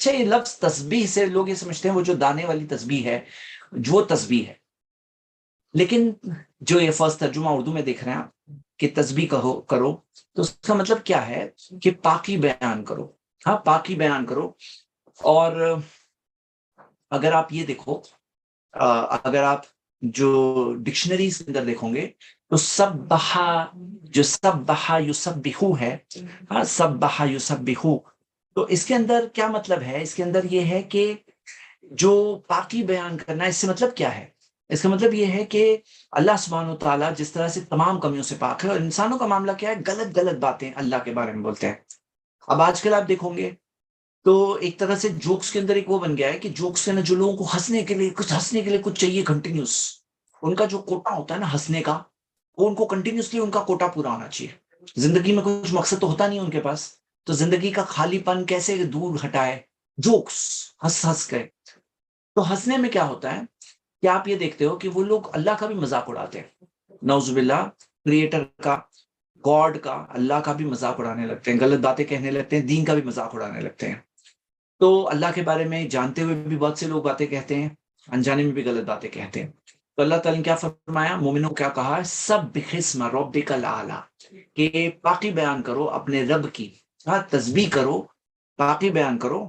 اچھا، یہ لفظ تسبیح سے لوگ یہ سمجھتے ہیں وہ جو دانے والی تسبیح ہے جو تسبیح ہے، لیکن جو یہ فرسٹ ترجمہ اردو میں دیکھ رہے ہیں آپ کہ تسبیح کرو، تو اس کا مطلب کیا ہے کہ پاکی بیان کرو. ہاں، پاکی بیان کرو. اور اگر آپ یہ دیکھو، اگر آپ جو ڈکشنریز کے اندر دیکھو گے تو سبحا، جو سبحا یسبحو ہے، ہاں سبحا یسبحو، تو اس کے اندر کیا مطلب ہے؟ اس کے اندر یہ ہے کہ جو پاکی بیان کرنا، اس سے مطلب کیا ہے؟ اس کا مطلب یہ ہے کہ اللہ سبحانہ و تعالیٰ جس طرح سے تمام کمیوں سے پاک ہے، اور انسانوں کا معاملہ کیا ہے؟ غلط غلط باتیں اللہ کے بارے میں بولتے ہیں. اب آج کل آپ دیکھو گے تو ایک طرح سے جوکس کے اندر ایک وہ بن گیا ہے کہ جوکس کے نا جو لوگوں کو ہنسنے کے لیے کچھ چاہیے کنٹینیوس. ان کا جو کوٹا ہوتا ہے نا ہنسنے کا، وہ ان کو کنٹینیوسلی ان کا کوٹا پورا ہونا چاہیے. زندگی میں کچھ مقصد تو ہوتا نہیں ان کے پاس، تو زندگی کا خالی پن کیسے دور ہٹائے؟ جوکس، ہنس ہنس کے. تو ہنسنے میں کیا ہوتا ہے کہ آپ یہ دیکھتے ہو کہ وہ لوگ اللہ کا بھی مذاق اڑاتے ہیں، نعوذ باللہ، کریٹر کا، گاڈ کا، اللہ کا بھی مذاق اڑانے لگتے ہیں، غلط باتیں کہنے لگتے ہیں، دین کا بھی مذاق اڑانے لگتے ہیں. تو اللہ کے بارے میں جانتے ہوئے بھی بہت سے لوگ باتیں کہتے ہیں، انجانے میں بھی غلط باتیں کہتے ہیں. تو اللہ تعالیٰ نے کیا فرمایا؟ مومنوں کو کیا کہا ہے؟ سب بقسم ربک الاعلی، کہ پاکی بیان کرو اپنے رب کی. ہاں، تسبیح کرو، پاکی بیان کرو.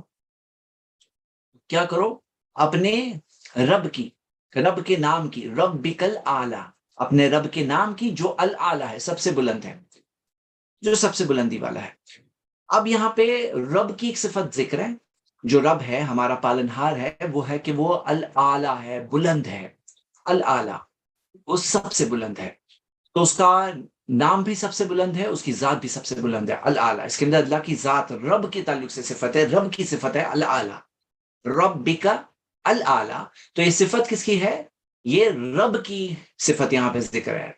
کیا کرو؟ اپنے رب کی، رب کے نام کی، ربک الاعلی، اپنے رب کے نام کی جو الاعلی ہے، سب سے بلند ہے، جو سب سے بلندی والا ہے. اب یہاں پہ رب کی ایک صفت ذکر ہے. جو رب ہے، ہمارا پالنہار ہے، وہ ہے کہ وہ الاعلی ہے، بلند ہے. الاعلی، وہ سب سے بلند ہے. تو اس کا نام بھی سب سے بلند ہے، اس کی ذات بھی سب سے بلند ہے، الاعلی. اس کے اندر اللہ کی ذات، رب کے تعلق سے صفت ہے، رب کی صفت ہے الاعلی، ربک الاعلی. تو یہ صفت کس کی ہے؟ یہ رب کی صفت یہاں پہ ذکر ہے.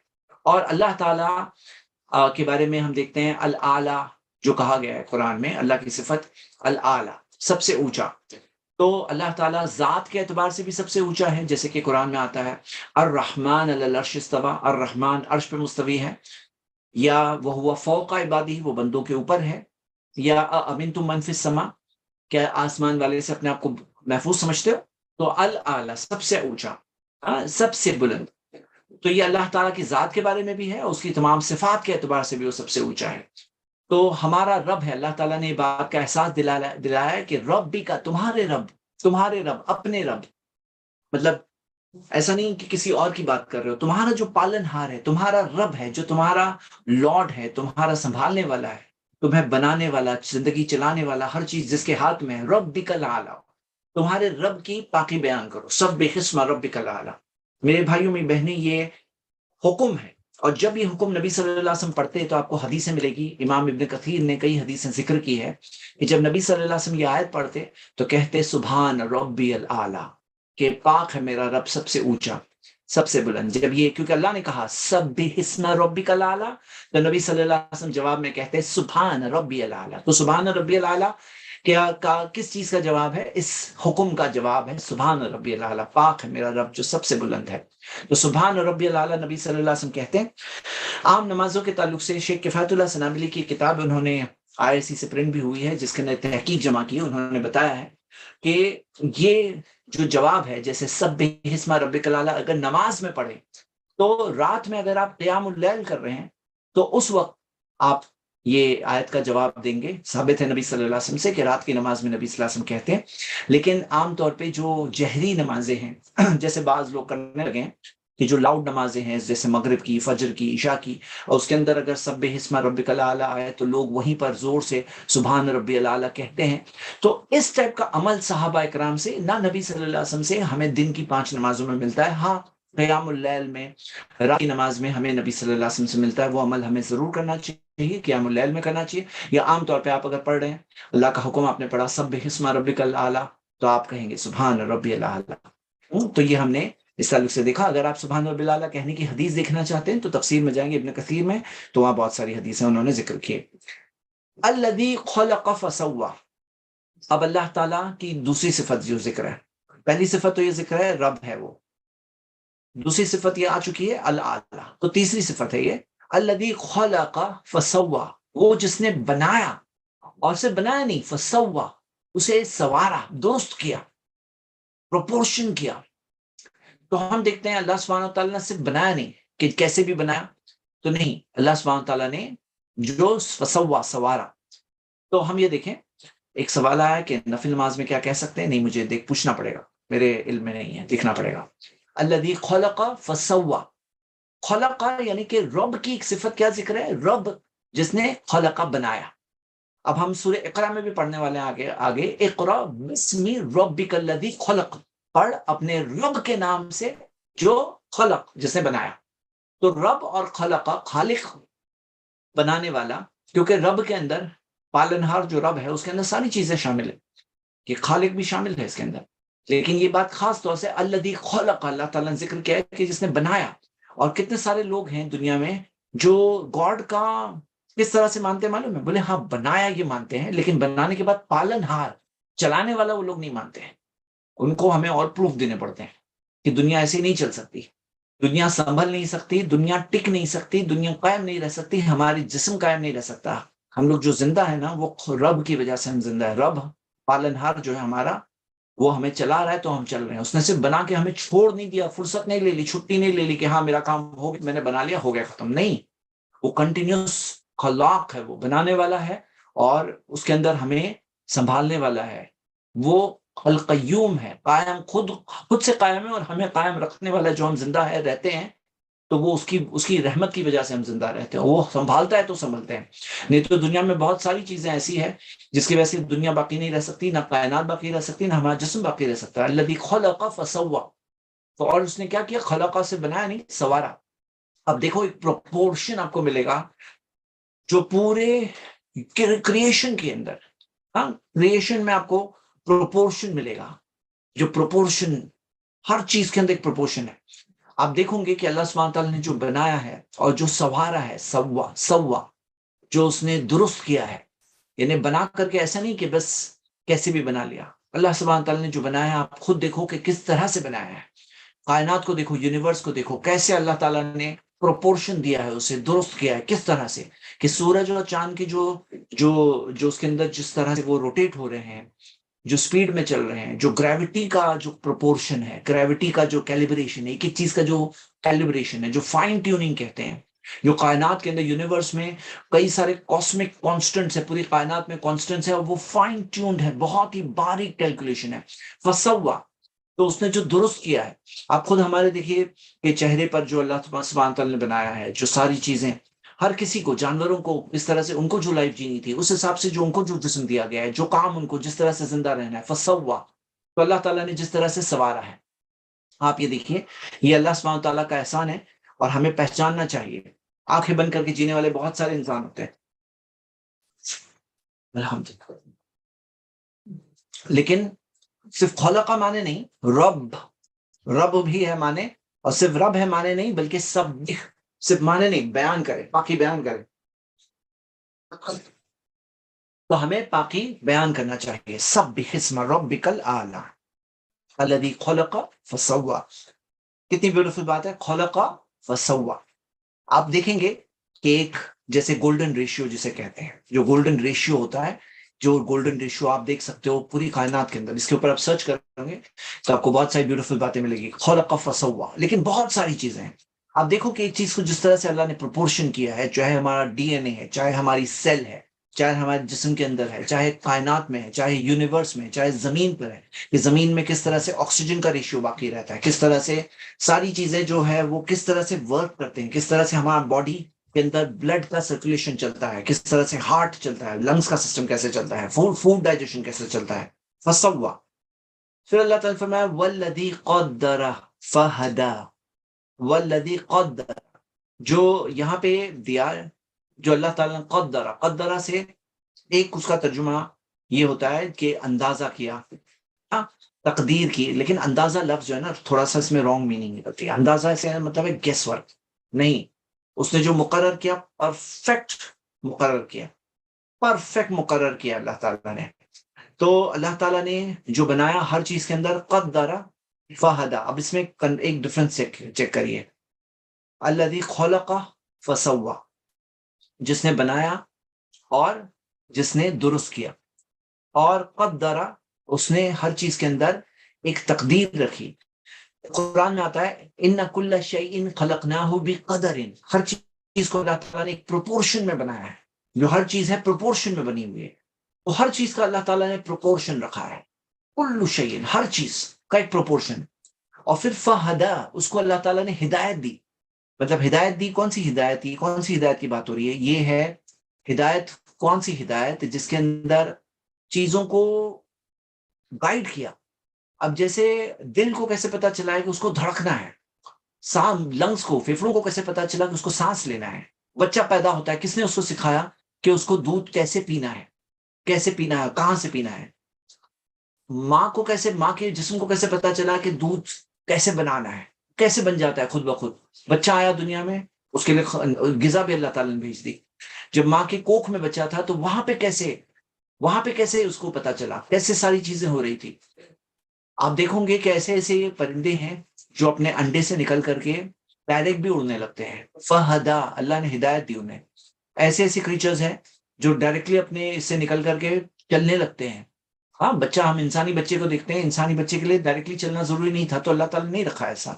اور اللہ تعالیٰ کے بارے میں ہم دیکھتے ہیں الاعلی جو کہا گیا ہے قرآن میں، اللہ کی صفت الاعلی، سب سے اونچا. تو اللہ تعالیٰ ذات کے اعتبار سے بھی سب سے اونچا ہے، جیسے کہ قرآن میں آتا ہے الرحمن علی العرش استوی، الرحمن عرش پہ مستوی ہے. یا وہ فوق عبادی، وہ بندوں کے اوپر ہے. یا امنتم من فی السماء، کیا آسمان والے سے اپنے آپ کو محفوظ سمجھتے ہو؟ تو الاعلی، سب سے اونچا، سب سے بلند. تو یہ اللہ تعالیٰ کی ذات کے بارے میں بھی ہے، اس کی تمام صفات کے اعتبار سے بھی وہ سب سے اونچا ہے. تو ہمارا رب ہے، اللہ تعالیٰ نے یہ بات کا احساس دلایا ہے کہ رب بھی کا، تمہارے رب، تمہارے رب، اپنے رب. مطلب ایسا نہیں کہ کسی اور کی بات کر رہے ہو، تمہارا جو پالن ہار ہے، تمہارا رب ہے، جو تمہارا لارڈ ہے، تمہارا سنبھالنے والا ہے، تمہیں بنانے والا، زندگی چلانے والا، ہر چیز جس کے ہاتھ میں ہے، رب بھی کل آلہ. تمہارے رب کی پاکی بیان کرو، سب بقسم رب بھی کل آلہ. میرے بھائیوں میری بہنیں، یہ حکم ہے. اور جب یہ حکم نبی صلی اللہ علیہ وسلم پڑھتے ہیں تو آپ کو حدیثیں ملے گی. امام ابن کثیر نے کئی حدیثیں ذکر کی ہے کہ جب نبی صلی اللہ علیہ وسلم یہ آیت پڑھتے تو کہتے سبحان ربی الاعلی، کہ پاک ہے میرا رب سب سے اونچا، سب سے بلند. جب یہ، کیونکہ اللہ نے کہا سب بسم ربک الاعلی، تو نبی صلی اللہ علیہ وسلم جواب میں کہتے سبحان ربی الاعلی. تو سبحان ربی الاعلی کس چیز کا جواب ہے؟ اس حکم کا جواب ہے سبحان ربی الاعلی، پاک ہے میرا رب جو سب سے بلند ہے. تو سبحان ربی الاعلی نبی صلی اللہ علیہ وسلم کہتے ہیں. عام نمازوں کے تعلق سے شیخ کفایت اللہ سنابلی کی کتاب انہوں نے IIC سے پرنٹ بھی ہوئی ہے، جس کے اندر تحقیق جمع کی، انہوں نے بتایا ہے کہ یہ جو جواب ہے، جیسے سب بسم ربک الاعلی اگر نماز میں پڑھیں تو رات میں اگر آپ قیام اللیل کر رہے ہیں تو اس وقت آپ یہ آیت کا جواب دیں گے. ثابت ہے نبی صلی اللہ علیہ وسلم سے کہ رات کی نماز میں نبی صلی اللہ علیہ وسلم کہتے ہیں. لیکن عام طور پہ جو جہری نمازیں ہیں، جیسے بعض لوگ کرنے لگے ہیں کہ جو لاؤڈ نمازیں ہیں جیسے مغرب کی، فجر کی، عشاء کی، اور اس کے اندر اگر سب بسم ربک الاعلی آئے تو لوگ وہیں پر زور سے سبحان ربی الاعلی کہتے ہیں. تو اس ٹائپ کا عمل صحابہ اکرام سے نہ نبی صلی اللہ علیہ وسلم سے ہمیں دن کی 5 نمازوں میں ملتا ہے. ہاں، قیام اللیل میں، رات کی نماز میں ہمیں نبی صلی اللہ علیہ وسلم سے ملتا ہے. وہ عمل ہمیں ضرور کرنا چاہیے، قیام اللیل میں کرنا چاہیے. یا عام طور پہ آپ اگر پڑھ رہے ہیں، اللہ کا حکم آپ نے پڑھا سب بسم ربک الاعلی، تو آپ کہیں گے سبحان ربی الاعلی. تو یہ ہم نے اس تعلق سے دیکھا. اگر آپ سبحان ربی الاعلی کہنے کی حدیث دیکھنا چاہتے ہیں تو تفسیر میں جائیں گے ابن کثیر میں، تو وہاں بہت ساری حدیثیں انہوں نے ذکر کی. الذی خلق فسوی. اب اللہ تعالیٰ کی دوسری صفت جو ذکر ہے، پہلی صفت تو یہ ذکر ہے رب ہے وہ، دوسری صفت یہ آ چکی ہے الاعلی. تو تیسری صفت ہے یہ الذی خلق فسوی، وہ جس نے بنایا، اور صرف بنایا نہیں، فسوی، اسے سوارا، درست کیا، پروپورشن کیا. تو ہم دیکھتے ہیں اللہ سبحانہ تعالیٰ نے صرف بنایا نہیں کہ کیسے بھی بنایا تو نہیں، اللہ سبحانہ تعالیٰ نے جو فسوا، سوارا. تو ہم یہ دیکھیں، ایک سوال آیا کہ نفل نماز میں کیا کہہ سکتے ہیں؟ نہیں، مجھے پوچھنا پڑے گا، میرے علم میں نہیں ہے، دیکھنا پڑے گا. الذی خلق فسوا، خلق یعنی کہ رب کی ایک صفت کیا ذکر ہے؟ رب جس نے خلق بنایا. اب ہم سورہ اقرا میں بھی پڑھنے والے ہیں آگے آگے، اقرا بسم ربک الذی خلق، پڑھ اپنے رب کے نام سے جو خلق، جس نے بنایا. تو رب اور خلق، خالق بنانے والا، کیونکہ رب کے اندر پالنہار جو رب ہے اس کے اندر ساری چیزیں شامل ہیں، کہ خالق بھی شامل ہے اس کے اندر. لیکن یہ بات خاص طور سے الذی خلق، اللہ تعالیٰ نے ذکر کیا ہے کہ جس نے بنایا. اور کتنے سارے لوگ ہیں دنیا میں جو گاڈ کا کس طرح سے مانتے ہیں معلوم ہے؟ بولے ہاں بنایا یہ مانتے ہیں، لیکن بنانے کے بعد پالن ہار، چلانے والا وہ لوگ نہیں مانتے ہیں. ان کو ہمیں اور پروف دینے پڑتے ہیں کہ دنیا ایسی نہیں چل سکتی، دنیا سنبھل نہیں سکتی، دنیا ٹک نہیں سکتی، دنیا قائم نہیں رہ سکتی، ہماری جسم قائم نہیں رہ سکتا. ہم لوگ جو زندہ ہے نا وہ رب کی وجہ سے ہم زندہ ہے. رب پالنہار جو ہے ہمارا، وہ ہمیں چلا رہا ہے تو ہم چل رہے ہیں. اس نے صرف بنا کے ہمیں چھوڑ نہیں دیا، فرصت نہیں لے لی، چھٹی نہیں لے لی کہ ہاں میرا کام ہو گیا، میں نے بنا لیا، ہو گیا، ختم. نہیں، وہ کنٹینیوس خلاق ہے، وہ بنانے والا ہے اور اس کے اندر ہمیں سنبھالنے والا ہے. وہ القیوم ہے، قائم، خود سے قائم ہے اور ہمیں قائم رکھنے والا. جو ہم زندہ ہے، رہتے ہیں، تو وہ اس کی رحمت کی وجہ سے ہم زندہ رہتے ہیں. وہ سنبھالتا ہے تو سنبھلتے ہیں. نہیں تو دنیا میں بہت ساری چیزیں ایسی ہیں جس کی وجہ سے دنیا باقی نہیں رہ سکتی، نہ کائنات باقی رہ سکتی، نہ ہمارا جسم باقی رہ سکتا ہے. الذی خلق فسوا، تو اور اس نے کیا کیا؟ خلقہ سے بنایا نہیں، سوارا. اب دیکھو ایک پروپورشن آپ کو ملے گا جو پورے کریشن کے اندر، ہاں کریشن میں آپ کو پروپورشن ملے گا. جو پروپورشن، ہر چیز کے اندر ایک پروپورشن ہے. آپ دیکھوں گے کہ اللہ سبحانہ تعالیٰ نے جو بنایا ہے اور جو سوارا ہے، سوا جو اس نے درست کیا ہے، یعنی بنا کر کے ایسا نہیں کہ بس کیسے بھی بنا لیا. اللہ سبحانہ تعالیٰ نے جو بنایا ہے، آپ خود دیکھو کہ کس طرح سے بنایا ہے. کائنات کو دیکھو، یونیورس کو دیکھو، کیسے اللہ تعالیٰ نے پروپورشن دیا ہے، اسے درست کیا ہے. کس طرح سے کہ سورج اور چاند کی جو جو جو اس کے اندر جس طرح سے وہ روٹیٹ ہو رہے ہیں، جو سپیڈ میں چل رہے ہیں، جو گریوٹی کا جو پروپورشن ہے، گریوٹی کا جو کیلیبریشن ہے، ایک ایک چیز کا جو کیلیبریشن ہے، جو فائن ٹیوننگ کہتے ہیں. جو کائنات کے اندر، یونیورس میں کئی سارے کاسمک کانسٹنٹس ہے، پوری کائنات میں کانسٹنٹس ہے، اور وہ فائن ٹیونڈ ہے، بہت ہی باریک کیلکولیشن ہے. فسوا، تو اس نے جو درست کیا ہے. آپ خود ہمارے دیکھیے کہ چہرے پر جو اللہ سبحانہ تعالیٰ نے بنایا ہے، جو ساری چیزیں، ہر کسی کو، جانوروں کو اس طرح سے ان کو جو لائف جینی تھی اس حساب سے جو ان کو جو جسم دیا گیا ہے، جو کام ان کو جس طرح سے زندہ رہنا ہے، فسوا، تو اللہ تعالیٰ نے جس طرح سے سوارا ہے. آپ یہ دیکھیے، یہ اللہ سبحانہ تعالیٰ کا احسان ہے اور ہمیں پہچاننا چاہیے. آنکھیں بند کر کے جینے والے بہت سارے انسان ہوتے ہیں، الحمدللہ، لیکن صرف خلقہ مانے نہیں، رب، رب بھی ہے مانے. اور صرف رب ہے مانے نہیں، بلکہ سب، صرف مانے نہیں، بیان کرے، پاکی بیان کرے. تو ہمیں پاکی بیان کرنا چاہیے. سبح اسم ربک الاعلی الذی خلق فسوا. کتنی بیوٹیفل بات ہے، خلق فسوا. آپ دیکھیں گے کہ ایک جیسے گولڈن ریشیو جسے کہتے ہیں، جو گولڈن ریشیو ہوتا ہے، جو گولڈن ریشیو آپ دیکھ سکتے ہو پوری کائنات کے اندر. اس کے اوپر آپ سرچ کریں گے تو آپ کو بہت ساری بیوٹیفل باتیں ملے گی. خلق فسوا، لیکن بہت ساری چیزیں ہیں. آپ دیکھو کہ ایک چیز کو جس طرح سے اللہ نے پروپورشن کیا ہے، چاہے ہمارا ڈی این اے ہے، چاہے ہماری سیل ہے، چاہے ہمارے جسم کے اندر ہے، چاہے کائنات میں ہے، چاہے یونیورس میں، چاہے زمین پر ہے، کہ زمین میں کس طرح سے آکسیجن کا ریشیو باقی رہتا ہے، کس طرح سے ساری چیزیں جو ہے وہ کس طرح سے ورک کرتے ہیں، کس طرح سے ہمارا باڈی کے اندر بلڈ کا سرکولیشن چلتا ہے، کس طرح سے ہارٹ چلتا ہے، لنگس کا سسٹم کیسے چلتا ہے، فوڈ ڈائجیشن کیسے چلتا ہے. فسوا. پھر اللہ تعالیٰ فرمایا والذی قدر فہدا، والذی قدر، جو یہاں پہ دیا ہے، جو اللہ تعالیٰ نے قدر، قدرہ سے ایک اس کا ترجمہ یہ ہوتا ہے کہ اندازہ کیا، ہاں، تقدیر کی. لیکن اندازہ لفظ جو ہے نا تھوڑا سا اس میں رانگ میننگ نکلتی ہے. اندازہ سے مطلب ہے گیس ورک نہیں، اس نے جو مقرر کیا پرفیکٹ مقرر کیا، پرفیکٹ مقرر کیا اللہ تعالیٰ نے. تو اللہ تعالیٰ نے جو بنایا ہر چیز کے اندر، قدر فہدا. اب اس میں ایک ڈفرنس چیک کریے. الذی خلق فسوا، جس نے بنایا اور جس نے درست کیا. اور قدر، اس نے ہر چیز کے اندر ایک تقدیر رکھی. قرآن میں آتا ہے ان کل شیء خلقناہ بقدر، ہر چیز کو اللہ تعالیٰ نے ایک پروپورشن میں بنایا ہے. جو ہر چیز ہے پروپورشن میں بنی ہوئی ہے، تو ہر چیز کا اللہ تعالیٰ نے پروپورشن رکھا ہے. کل شیء، ہر چیز کا ایک پروپورشن. اور پھر فہدا، اس کو اللہ تعالیٰ نے ہدایت دی. مطلب ہدایت دی، کون سی ہدایت دی؟ کون سی ہدایت کی بات ہو رہی ہے؟ یہ ہے ہدایت، کون سی ہدایت؟ جس کے اندر چیزوں کو گائیڈ کیا. اب جیسے دل کو کیسے پتا چلا ہے کہ اس کو دھڑکنا ہے، لنگس کو، پھیپھڑوں کو کیسے پتا چلا کہ اس کو سانس لینا ہے؟ بچہ پیدا ہوتا ہے، کس نے اس کو سکھایا کہ اس کو دودھ کیسے پینا ہے، کیسے پینا ہے، کہاں سے پینا ہے؟ ماں کو کیسے، ماں کے جسم کو کیسے پتا چلا کہ دودھ کیسے بنانا ہے؟ کیسے بن جاتا ہے خود بخود؟ بچہ آیا دنیا میں، اس کے لیے غذا بھی اللہ تعالیٰ نے بھیج دی. جب ماں کے کوکھ میں بچہ تھا تو وہاں پہ کیسے اس کو پتا چلا، کیسے ساری چیزیں ہو رہی تھی؟ آپ دیکھو گے کہ ایسے ایسے یہ پرندے ہیں جو اپنے انڈے سے نکل کر کے ڈائریکٹ بھی اڑنے لگتے ہیں. فہدا، اللہ نے ہدایت دی انہیں. ایسے ایسے کریچرز ہیں جو ڈائریکٹلی اپنے اس سے نکل کر کے چلنے لگتے ہیں. ہاں بچہ، ہم انسانی بچے کو دیکھتے ہیں، انسانی بچے کے لیے ڈائریکٹلی چلنا ضروری نہیں تھا، تو اللہ تعالیٰ نے نہیں رکھا ایسا.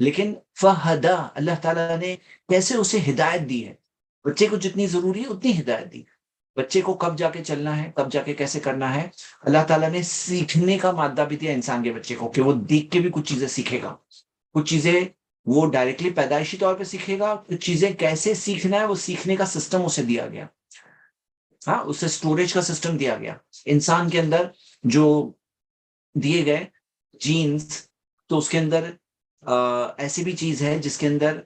لیکن فہدا، اللہ تعالیٰ نے کیسے اسے ہدایت دی ہے. بچے کو جتنی ضروری ہے اتنی ہدایت دی. بچے کو کب جا کے چلنا ہے، کب جا کے کیسے کرنا ہے. اللہ تعالیٰ نے سیکھنے کا مادہ بھی دیا انسان کے بچے کو، کہ وہ دیکھ کے بھی کچھ چیزیں سیکھے گا. کچھ چیزیں وہ ڈائریکٹلی پیدائشی طور پہ سیکھے گا، کچھ چیزیں کیسے سیکھنا ہے وہ سیکھنے کا سسٹم اسے دیا گیا. ہاں، اسے اسٹوریج کا سسٹم دیا گیا. انسان کے اندر جو دیے گئے جینز، تو اس کے اندر ایسی بھی چیز ہے جس کے اندر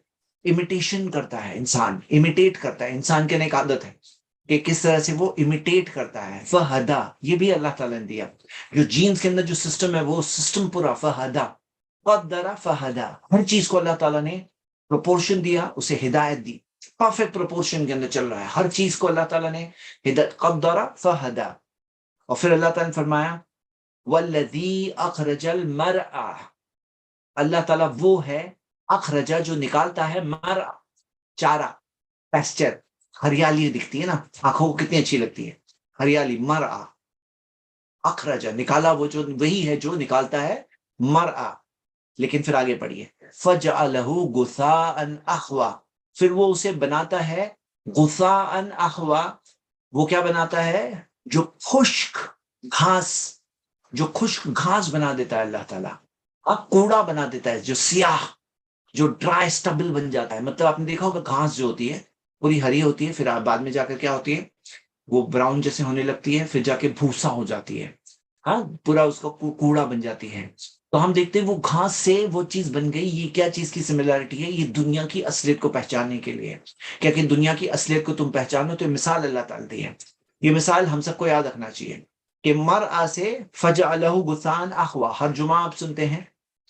امیٹیشن کرتا ہے انسان، امیٹیٹ کرتا ہے. انسان کے ایک عادت ہے کہ کس طرح سے وہ امیٹیٹ کرتا ہے. فہدا، یہ بھی اللہ تعالیٰ نے دیا. جو جینز کے اندر جو سسٹم ہے وہ سسٹم پورا فہدا. قدر فہدا، ہر چیز کو اللہ تعالیٰ نے پروپورشن دیا، اسے ہدایت دی. پرفیکٹ پروپورشن کے اندر چل رہا ہے ہر چیز کو اللہ تعالیٰ نے ہدایت. قدر فہدا. اور پھر اللہ تعالیٰ نے فرمایا والذی اخرج المرعى، اللہ تعالیٰ وہ ہے اخرجا، جو نکالتا ہے، مرعى چارہ، پیسچر. ہریالی دکھتی ہے نا آنکھوں کو، کتنی اچھی لگتی ہے ہریالی. مرعى، اخرجا نکالا، وہ جو وہی ہے جو نکالتا ہے مرعى. لیکن پھر آگے پڑھیے فجعلہ غثاء احوا، پھر وہ اسے بناتا ہے غثاء احوا. وہ کیا بناتا ہے؟ جو خشک گھاس، جو خشک گھاس بنا دیتا ہے اللہ تعالیٰ. کوڑا بنا دیتا ہے، جو سیاہ، جو ڈرائی سٹبل بن جاتا ہے. مطلب آپ نے دیکھا ہوگا گھاس جو ہوتی ہے پوری ہری ہوتی ہے، پھر بعد میں جا کر کیا ہوتی ہے، وہ براؤن جیسے ہونے لگتی ہے، پھر جا کے بھوسا ہو جاتی ہے. ہاں، پورا اس کا کوڑا بن جاتی ہے. تو ہم دیکھتے ہیں وہ گھاس سے وہ چیز بن گئی. یہ کیا چیز کی سملیرٹی ہے؟ یہ دنیا کی اصلیت کو پہچاننے کے لیے. کیا کہ دنیا کی اصلیت کو تم پہچانو تو یہ مثال اللہ تعالیٰ دی ہے. یہ مثال ہم سب کو یاد رکھنا چاہیے کہ مرعى سے فجعلہ غثاء احوا. ہر جمعہ آپ سنتے ہیں،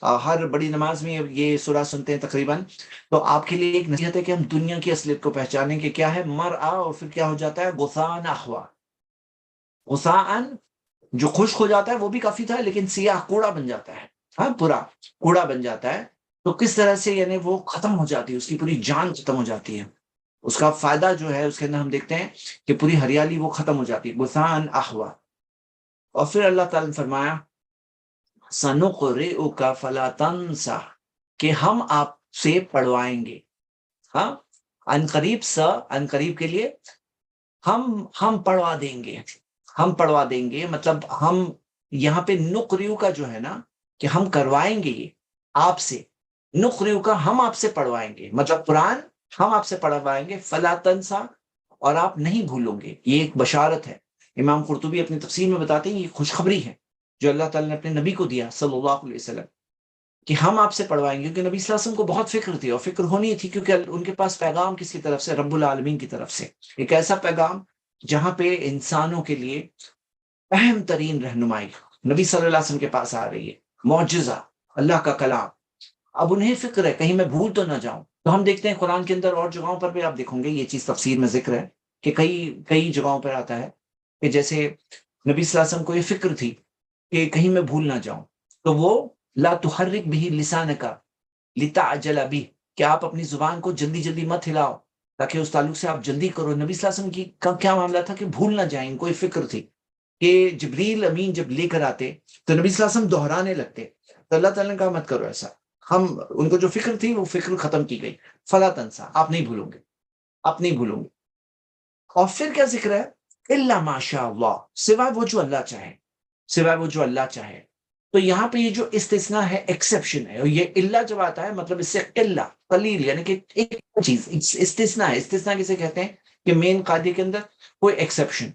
ہر بڑی نماز میں یہ سورہ سنتے ہیں تقریباً. تو آپ کے لیے ایک نصیحت ہے کہ ہم دنیا کی اصلیت کو پہچانیں کہ کیا ہے مرعى، اور پھر کیا ہو جاتا ہے غثاء احوا. غثاء جو خشک ہو جاتا ہے وہ بھی کافی تھا، لیکن سیاہ کوڑا بن جاتا ہے. ہاں، پورا کوڑا بن جاتا ہے. تو کس طرح سے یعنی وہ ختم ہو جاتی ہے، اس کی پوری جان ختم ہو جاتی ہے. اس کا فائدہ جو ہے اس کے اندر ہم دیکھتے ہیں کہ پوری ہریالی وہ ختم ہو جاتی ہے. غثاء احوا. اور پھر اللہ تعالیٰ نے فرمایا سنقرئک فلا تنسى، کہ ہم آپ سے پڑھوائیں گے. ہاں، ان قریب ان قریب کے لیے ہم پڑھوا دیں گے. ہم پڑھوا دیں گے، مطلب ہم یہاں پہ نقریو کا جو ہے نا کہ ہم کروائیں گے یہ آپ سے. نقریو کا ہم آپ سے پڑھوائیں گے، مطلب قرآن ہم آپ سے پڑھوائیں گے. فلا تنسى، اور آپ نہیں بھولو گے. یہ ایک بشارت ہے. امام قرطبی اپنی تفسیر میں بتاتے ہیں یہ خوشخبری ہے جو اللہ تعالیٰ نے اپنے نبی کو دیا صلی اللہ علیہ وسلم، کہ ہم آپ سے پڑھوائیں گے. کیونکہ نبی صلی اللہ علیہ وسلم کو بہت فکر تھی، اور فکر ہونی تھی کیونکہ ان کے پاس پیغام کس کی طرف سے؟ رب العالمین کی طرف سے. ایک ایسا پیغام جہاں پہ انسانوں کے لیے اہم ترین رہنمائی نبی صلی اللہ علیہ وسلم کے پاس آ رہی ہے. معجزہ، اللہ کا کلام. اب انہیں فکر ہے کہیں میں بھول تو نہ جاؤں. تو ہم دیکھتے ہیں قرآن کے اندر اور جگہوں پر بھی آپ دیکھیں گے یہ چیز تفسیر میں ذکر ہے کہ کئی جگہوں پر آتا ہے کہ جیسے نبی صلی اللہ علیہ وسلم کو یہ فکر تھی کہ کہیں میں بھول نہ جاؤں، تو وہ لا تحرک به لسانک لتعجل به، کہ آپ اپنی زبان کو جلدی جلدی مت ہلاؤ تاکہ اس تعلق سے آپ جلدی کرو. نبی صلی اللہ علیہ وسلم کی کا کیا معاملہ تھا کہ بھول نہ جائیں، کوئی فکر تھی. کہ جبریل امین جب لے کر آتے تو نبی صلی اللہ علیہ وسلم دہرانے لگتے، تو اللہ تعالیٰ نے کہا مت کرو ایسا، ہم ان کو جو فکر تھی وہ فکر ختم کی گئی، فلا تنسا، آپ نہیں بھولو گے، آپ نہیں بھولو گے۔ اور پھر کیا ذکر ہے؟ الا ماشاء اللہ، سوائے وہ جو اللہ چاہے، سوائے وہ جو اللہ چاہے۔ تو یہاں پہ یہ جو استثناء ہے ایکسیپشن ہے، اور یہ اللہ جب آتا ہے مطلب اس سے قلہ قلیل، یعنی کہ ایک چیز استثناء ہے۔ استثناء کسے کہتے ہیں؟ کہ مین قاعدے کے اندر کوئی ایکسیپشن۔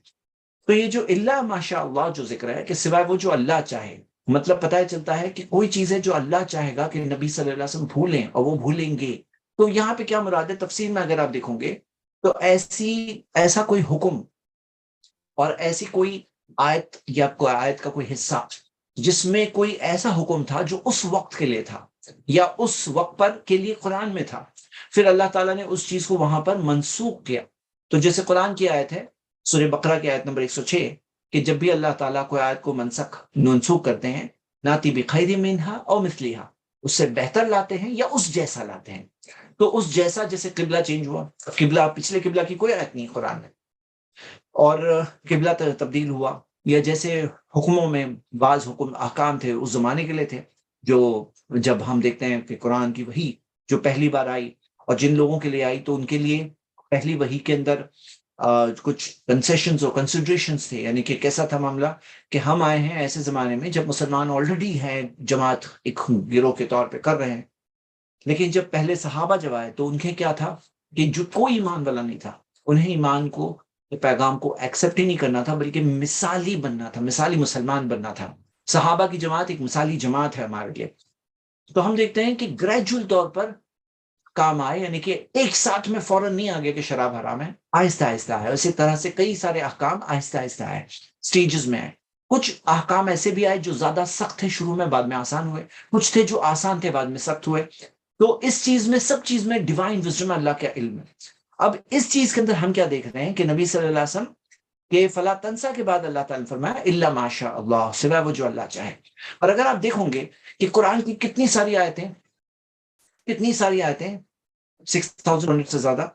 تو یہ جو اللہ ماشاء اللہ جو ذکر ہے کہ سوائے وہ جو اللہ چاہے، مطلب پتہ چلتا ہے کہ کوئی چیز ہے جو اللہ چاہے گا کہ نبی صلی اللہ علیہ وسلم بھولیں، اور وہ بھولیں گے۔ تو یہاں پہ کیا مراد ہے تفسیر میں اگر آپ دیکھو گے تو ایسا کوئی حکم اور ایسی کوئی آیت یا کوئی آیت کا کوئی حصہ جس میں کوئی ایسا حکم تھا جو اس وقت کے لیے تھا یا اس وقت پر کے لیے قرآن میں تھا، پھر اللہ تعالیٰ نے اس چیز کو وہاں پر منسوخ کیا۔ تو جیسے قرآن کی آیت ہے سورہ بقرہ کی آیت نمبر 106 کہ جب بھی اللہ تعالیٰ کوئی آیت کو منسوخ کرتے ہیں، ناتی بخیر منہا او مثلیہا، اس سے بہتر لاتے ہیں یا اس جیسا لاتے ہیں۔ تو اس جیسا، جیسے قبلہ چینج ہوا، قبلہ پچھلے قبلہ کی کوئی آیت نہیں قرآن میں، اور قبلہ تبدیل ہوا، یا جیسے حکموں میں بعض حکم احکام تھے اس زمانے کے لیے تھے، جو جب ہم دیکھتے ہیں کہ قرآن کی وحی جو پہلی بار آئی اور جن لوگوں کے لیے آئی تو ان کے لیے پہلی وحی کے اندر کچھ کنسیشنز اور کنسیڈریشنز تھے، یعنی کہ کیسا تھا معاملہ کہ ہم آئے ہیں ایسے زمانے میں جب مسلمان آلریڈی ہیں، جماعت ایک گروہ کے طور پہ کر رہے ہیں، لیکن جب پہلے صحابہ جب آئے تو ان کے کیا تھا کہ جو کوئی ایمان والا نہیں تھا، انہیں ایمان کو، پیغام کو ایکسپٹ ہی نہیں کرنا تھا، بلکہ مثالی بننا تھا، مثالی مسلمان بننا تھا۔ صحابہ کی جماعت ایک مثالی جماعت ہے ہمارے لیے۔ تو ہم دیکھتے ہیں کہ گریجول طور پر کام آئے، یعنی کہ ایک ساتھ میں فوراً نہیں آ گیا کہ شراب حرام ہے، آہستہ آہستہ ہے۔ اسی طرح سے کئی سارے احکام آہستہ آہستہ آئے، سٹیجز میں آئے۔ کچھ احکام ایسے بھی آئے جو زیادہ سخت تھے شروع میں، بعد میں آسان ہوئے، کچھ تھے جو آسان تھے بعد میں سخت ہوئے۔ تو اس چیز میں، سب چیز میں ڈیوائن وزڈم اللہ کا علم ہے۔ اب اس چیز کے اندر ہم کیا دیکھ رہے ہیں کہ نبی صلی اللہ علیہ وسلم کہ فلا تنسا کے بعد اللہ تعالیٰ نے فرمایا الا ماشاء اللہ، سوائے وہ جو اللہ چاہے۔ اور اگر آپ دیکھو گے کہ قرآن کی کتنی ساری آیتیں، کتنی ساری آیتیں، 6000 سے زیادہ،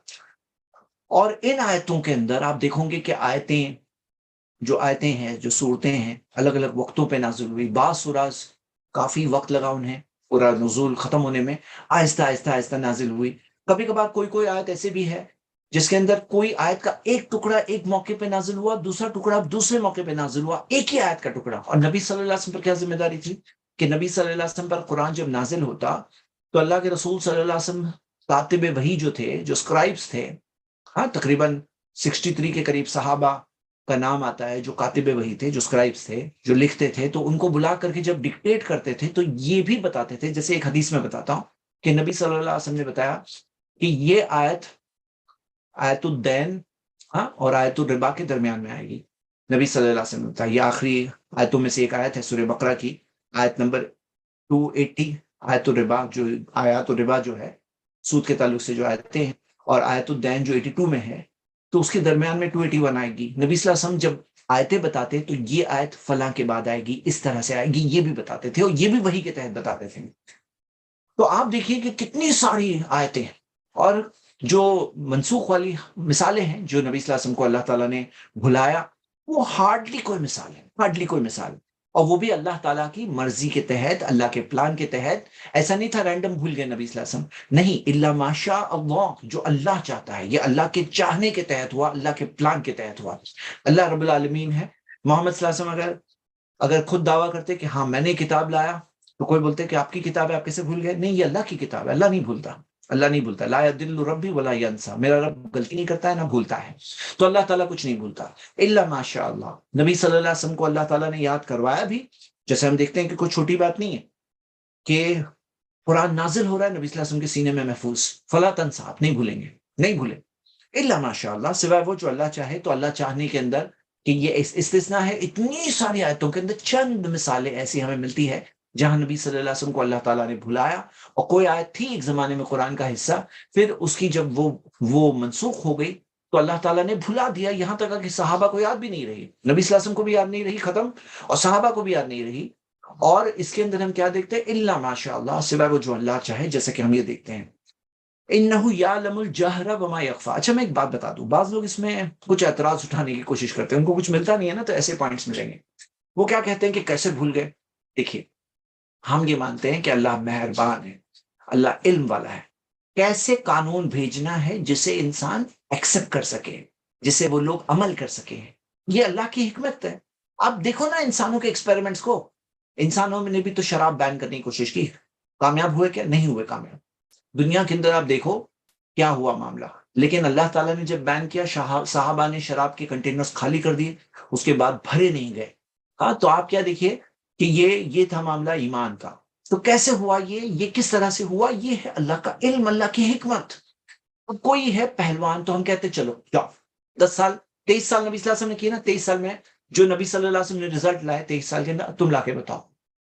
اور ان آیتوں کے اندر آپ دیکھو گے کہ آیتیں ہیں، جو صورتیں ہیں، الگ الگ وقتوں پہ نازل ہوئی۔ بعض سورج کافی وقت لگا انہیں پورا نزول ختم ہونے میں، آہستہ آہستہ آہستہ نازل ہوئی۔ کبھی کبھار کوئی آیت ایسے بھی ہے جس کے اندر کوئی آیت کا ایک ٹکڑا ایک موقع پہ نازل ہوا، دوسرا ٹکڑا دوسرے موقع پہ نازل ہوا، ایک ہی آیت کا ٹکڑا۔ اور نبی صلی اللہ علیہ وسلم پر کیا ذمہ داری تھی کہ نبی صلی اللہ علیہ وسلم پر قرآن جب نازل ہوتا تو اللہ کے رسول صلی اللہ علیہ وسلم کاتب وحی جو تھے، جو اسکرائبس تھے، ہاں تقریباً 63 کے قریب صحابہ کا نام آتا ہے جو کاتب وحی تھے، جو اسکرائبس تھے، جو لکھتے تھے، تو ان کو بلا کر کے جب ڈکٹیٹ کرتے تھے تو یہ بھی بتاتے تھے، جیسے ایک حدیث میں بتاتا ہوں کہ نبی صلی اللہ علیہ وسلم نے بتایا کہ یہ آیت الدین، ہاں، اور آیت الربا کے درمیان میں آئے گی۔ نبی صلی اللہ علیہ وسلم نے بتایا، یہ آخری آیتوں میں سے ایک آیت ہے سورہ بقرہ کی، آیت نمبر 280، آیت الربا جو، آیات الربا جو ہے سود کے تعلق سے جو آیتیں ہیں، اور آیت الدین جو 82 میں ہے، تو اس کے درمیان میں 281 آئے گی۔ نبی صلی اللہ علیہ وسلم جب آیتیں بتاتے تو یہ آیت فلاں کے بعد آئے گی، اس طرح سے آئے گی، یہ بھی بتاتے تھے، اور یہ بھی وحی کے تحت بتاتے تھے۔ تو آپ دیکھیے کہ کتنی ساری آیتیں، اور جو منسوخ والی مثالیں ہیں جو نبی صلی اللہ علیہ وسلم کو اللہ تعالیٰ نے بھلایا، وہ ہارڈلی کوئی مثال ہے، ہارڈلی کوئی مثال، اور وہ بھی اللہ تعالیٰ کی مرضی کے تحت، اللہ کے پلان کے تحت۔ ایسا نہیں تھا رینڈم بھول گئے نبی صلی اللہ علیہ وسلم، نہیں، الا ماشاء اللہ، جو اللہ چاہتا ہے، یہ اللہ کے چاہنے کے تحت ہوا، اللہ کے پلان کے تحت ہوا۔ اللہ رب العالمین ہے۔ محمد صلی اللہ علیہ وسلم اگر خود دعویٰ کرتے کہ ہاں میں نے کتاب لایا، تو کوئی بولتے کہ آپ کی کتاب ہے، آپ کیسے بھول گئے؟ نہیں، یہ اللہ کی کتاب ہے، اللہ نہیں بھولتا، اللہ نہیں بھولتا۔ لا یضل ربی ولا ینسا، میرا رب غلطی نہیں کرتا ہے نہ بھولتا ہے، تو اللہ تعالیٰ کچھ نہیں بھولتا۔ الا ماشاء اللہ، نبی صلی اللہ علیہ وسلم کو اللہ تعالیٰ نے یاد کروایا بھی، جیسے ہم دیکھتے ہیں کہ کوئی چھوٹی بات نہیں ہے کہ قرآن نازل ہو رہا ہے، نبی صلی اللہ علیہ وسلم کے سینے میں محفوظ، فلا تنسا، آپ نہیں بھولیں گے، نہیں بھولیں۔ الا ماشاء اللہ، سوائے وہ جو اللہ چاہے۔ تو اللہ چاہنے کے اندر کہ یہ استثناء ہے، اتنی ساری آیتوں کے اندر چند مثالیں ایسی ہمیں ملتی ہے جہاں نبی صلی اللہ علیہ وسلم کو اللہ تعالیٰ نے بھلایا، اور کوئی آیت تھی ایک زمانے میں قرآن کا حصہ، پھر اس کی جب وہ منسوخ ہو گئی تو اللہ تعالیٰ نے بھلا دیا، یہاں تک کہ صحابہ کو یاد بھی نہیں رہی، نبی صلی اللہ علیہ وسلم کو بھی یاد نہیں رہی، ختم، اور صحابہ کو بھی یاد نہیں رہی۔ اور اس کے اندر ہم کیا دیکھتے ہیں؟ الا ماشاء اللہ، سوائے وہ جو اللہ چاہے، جیسے کہ ہم یہ دیکھتے ہیں انہ یعلم الجہر وما یخفا. اچھا میں ایک بات بتا دوں، بعض لوگ اس میں کچھ اعتراض اٹھانے کی کوشش کرتے ہیں، ان کو کچھ ملتا نہیں ہے نا، تو ایسے پوائنٹس ملیں گے. وہ کیا کہتے ہیں کہ کیسے بھول گئے؟ دیکھیے، ہم یہ مانتے ہیں کہ اللہ مہربان ہے، اللہ علم والا ہے. کیسے قانون بھیجنا ہے جسے انسان ایکسپٹ کر سکے، جسے وہ لوگ عمل کر سکے، یہ اللہ کی حکمت ہے. اب دیکھو نا انسانوں کے ایکسپیریمنٹس کو. انسانوں نے بھی تو شراب بین کرنے کی کوشش کی، کامیاب ہوئے کیا؟ نہیں ہوئے کامیاب. دنیا کے اندر آپ دیکھو کیا ہوا معاملہ. لیکن اللہ تعالیٰ نے جب بین کیا، صحابہ نے شراب کے کنٹینرز خالی کر دیے، اس کے بعد بھرے نہیں گئے. ہاں تو آپ کیا دیکھیے کہ یہ تھا معاملہ ایمان کا. تو کیسے ہوا یہ کس طرح سے ہوا؟ یہ ہے اللہ کا علم، اللہ کی حکمت. اب کوئی ہے پہلوان تو ہم کہتے چلو جاؤ 10 سال 23 سال نبی صلی اللہ علیہ وسلم نے کیا نا، 23 سال میں جو نبی صلی اللہ علیہ وسلم نے رزلٹ لائے 23 سال کے اندر، تم لا کے بتاؤ.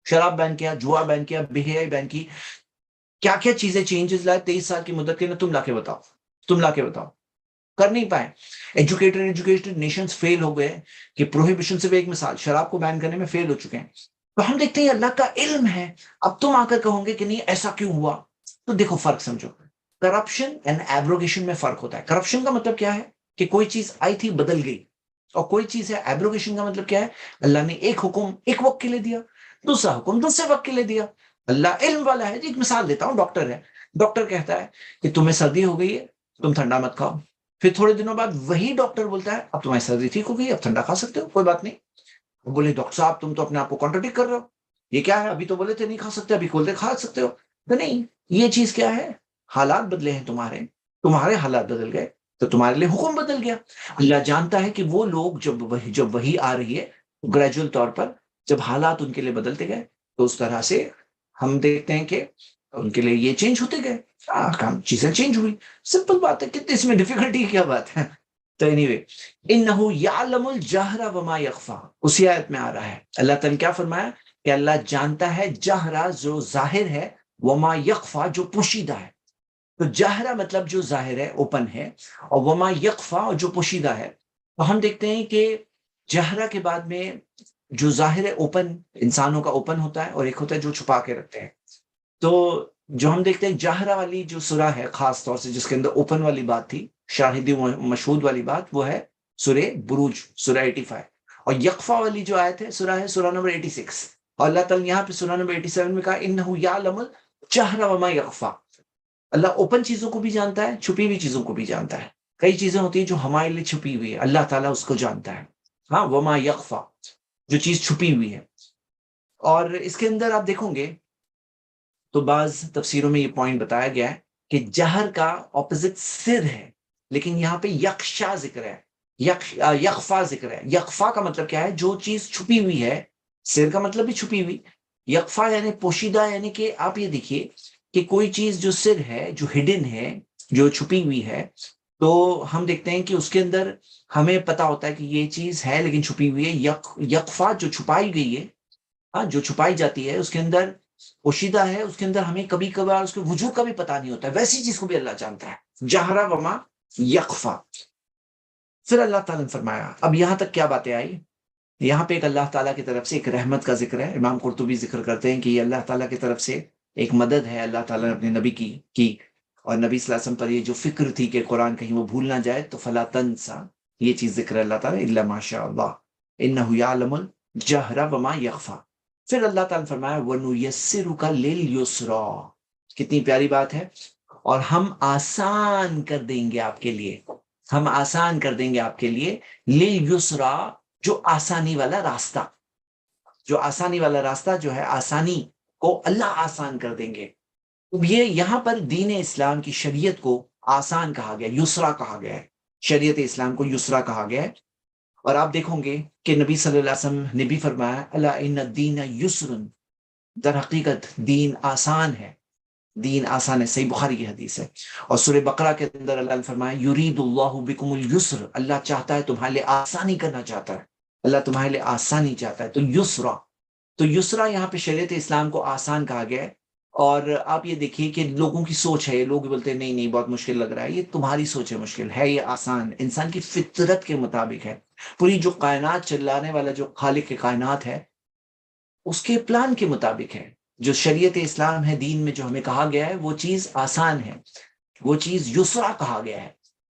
شراب بین کیا، جوا بین کیا، بے حیائی بین کی، کیا کیا چیزیں چینجز لائے 23 سال کی مدت کے اندر، تم لا کے بتاؤ. تم لا کے بتاؤ. کر نہیں پائے. ایجوکیٹڈ نیشنز فیل ہو گئے کہ پروہیبیشن سے بھی ایک مثال، شراب کو بین کرنے میں فیل ہو چکے ہیں. تو ہم دیکھتے ہیں اللہ کا علم ہے. اب تم آ کر کہو گے کہ نہیں ایسا کیوں ہوا. تو دیکھو فرق سمجھو، کرپشن اینڈ ایبروگیشن میں فرق ہوتا ہے. کرپشن کا مطلب کیا ہے کہ کوئی چیز آئی تھی بدل گئی، اور کوئی چیز ہے ایبروگیشن کا مطلب کیا ہے، اللہ نے ایک حکم ایک وقت کے لیے دیا، دوسرا حکم دوسرے وقت کے لیے دیا. اللہ علم والا ہے. ایک مثال دیتا ہوں، ڈاکٹر ہے، ڈاکٹر کہتا ہے کہ تمہیں سردی ہو گئی ہے، تم ٹھنڈا مت کھاؤ. پھر تھوڑے دنوں بعد وہی ڈاکٹر بولتا ہے اب تمہاری سردی ٹھیک ہو گئی، اب ٹھنڈا کھا سکتے ہو، کوئی بات نہیں. بولے ڈاکٹر صاحب تم تو اپنے آپ کو کانٹرڈکٹ کر رہے ہو، یہ کیا ہے؟ ابھی تو بولے تھے نہیں کھا سکتے، ابھی کھولتے کھا سکتے ہو. تو نہیں، یہ چیز کیا ہے، حالات بدلے ہیں تمہارے حالات بدل گئے تو تمہارے لیے حکم بدل گیا. اللہ جانتا ہے کہ وہ لوگ جب وہی آ رہی ہے گریجول طور پر، جب حالات ان کے لیے بدلتے گئے تو اس طرح سے ہم دیکھتے ہیں کہ ان کے لیے یہ چینج ہوتے گئے. کام چیزیں چینج ہوئی. سمپل بات ہے، کتنے اس میں ڈیفیکلٹی کی کیا بات ہے. تو اینی وے، انہو یعلم الجہر وما یخفا، اسی آیت میں آ رہا ہے. اللہ تعالیٰ نے کیا فرمایا کہ اللہ جانتا ہے جہرا جو ظاہر ہے، وما یخفا جو پوشیدہ ہے. تو جہرا مطلب جو ظاہر ہے، اوپن ہے، اور وما یخفا جو پوشیدہ ہے. تو ہم دیکھتے ہیں کہ جہرا کے بعد میں جو ظاہر ہے اوپن، انسانوں کا اوپن ہوتا ہے، اور ایک ہوتا ہے جو چھپا کے رکھتے ہیں. تو جو ہم دیکھتے ہیں جہرا والی جو سورہ ہے، خاص طور سے جس کے اندر اوپن والی بات تھی، شاہدی مشہود والی بات، وہ ہے سورہ بروج، سورہ 85. اور یقفا والی جو آیت ہے سورہ ہے سورہ نمبر 86. اور اللہ تعالیٰ نے یہاں پہ سورہ نمبر 87 میں کہا انہو یعلم الجہر وما یخفا. اللہ اوپن چیزوں کو بھی جانتا ہے، چھپی ہوئی چیزوں کو بھی جانتا ہے. کئی چیزیں ہوتی ہیں جو ہمارے لیے چھپی ہوئی ہے، اللہ تعالیٰ اس کو جانتا ہے. ہاں، وما یخفا جو چیز چھپی ہوئی ہے. اور اس کے اندر آپ دیکھو گے تو بعض تفسیروں میں یہ پوائنٹ بتایا گیا ہے کہ جہر کا اپوزٹ سر ہے، لیکن یہاں پہ یکشا ذکر ہے، یخفا ذکر ہے. یخفا کا مطلب کیا ہے؟ جو چیز چھپی ہوئی ہے. سر کا مطلب بھی چھپی ہوئی. یخفا یعنی پوشیدہ، یعنی کہ آپ یہ دیکھیے کہ کوئی چیز جو سر ہے، جو ہڈن ہے، جو چھپی ہوئی ہے، تو ہم دیکھتے ہیں کہ اس کے اندر ہمیں پتا ہوتا ہے کہ یہ چیز ہے لیکن چھپی ہوئی ہے. یخفا جو چھپائی گئی ہے، ہاں جو چھپائی جاتی ہے، اس کے اندر پوشیدہ ہے، اس کے اندر ہمیں کبھی کبھار اس کے وجود کا بھی پتا نہیں ہوتا ہے، ویسی چیز کو بھی اللہ جانتا ہے. جہرا وما یخفا. پھر اللہ تعالیٰ نے فرمایا، اب یہاں تک کیا باتیں آئی؟ یہاں پہ ایک اللہ تعالیٰ کی طرف سے ایک رحمت کا ذکر ہے. امام قرطبی ذکر کرتے ہیں کہ یہ اللہ تعالیٰ کی طرف سے ایک مدد ہے اللہ تعالیٰ نے اپنے نبی کی. اور نبی صلی اللہ علیہ وسلم پر یہ جو فکر تھی کہ قرآن کہیں وہ بھول نہ جائے، تو فلا تنسا، یہ چیز ذکر ہے اللہ تعالیٰ الا ما شاء اللہ انہ یعلم الجہر وما یخفا. پھر اللہ تعالیٰ نے فرمایا وَنُيَسِّرُكَ لِلْيُسْرَىٰ. کتنی پیاری بات ہے. اور ہم آسان کر دیں گے آپ کے لیے، ہم آسان کر دیں گے آپ کے لیے لِلْيُسْرَىٰ جو آسانی والا راستہ، جو آسانی والا راستہ جو ہے، آسانی کو اللہ آسان کر دیں گے. یہ یہاں پر دین اسلام کی شریعت کو آسان کہا گیا، یسرا کہا گیا ہے. شریعت اسلام کو یسرا کہا گیا ہے. اور آپ دیکھو گے کہ نبی صلی اللہ علیہ وسلم نے بھی فرمایا الا ان الدین یسر، در حقیقت دین آسان ہے، دین آسان ہے. صحیح بخاری کی حدیث ہے. اور سورہ بقرہ کے اندر اللہ نے فرمایا یرید اللہ بکم اليسر، اللہ چاہتا ہے تمہارے لیے آسانی کرنا چاہتا ہے، اللہ تمہارے لیے آسانی چاہتا ہے. تو یسرا، تو یسرا یہاں پہ شریعت اسلام کو آسان کہا گیا ہے. اور آپ یہ دیکھیے کہ لوگوں کی سوچ ہے، لوگ بولتے ہیں نہیں نہیں بہت مشکل لگ رہا ہے. یہ تمہاری سوچ ہے، مشکل ہے، یہ آسان انسان کی فطرت کے مطابق ہے. پوری جو کائنات چلانے والا جو خالق کے کائنات ہے، اس کے پلان کے مطابق ہے. جو شریعت اسلام ہے، دین میں جو ہمیں کہا گیا ہے وہ چیز آسان ہے. وہ چیز یسرا کہا گیا ہے.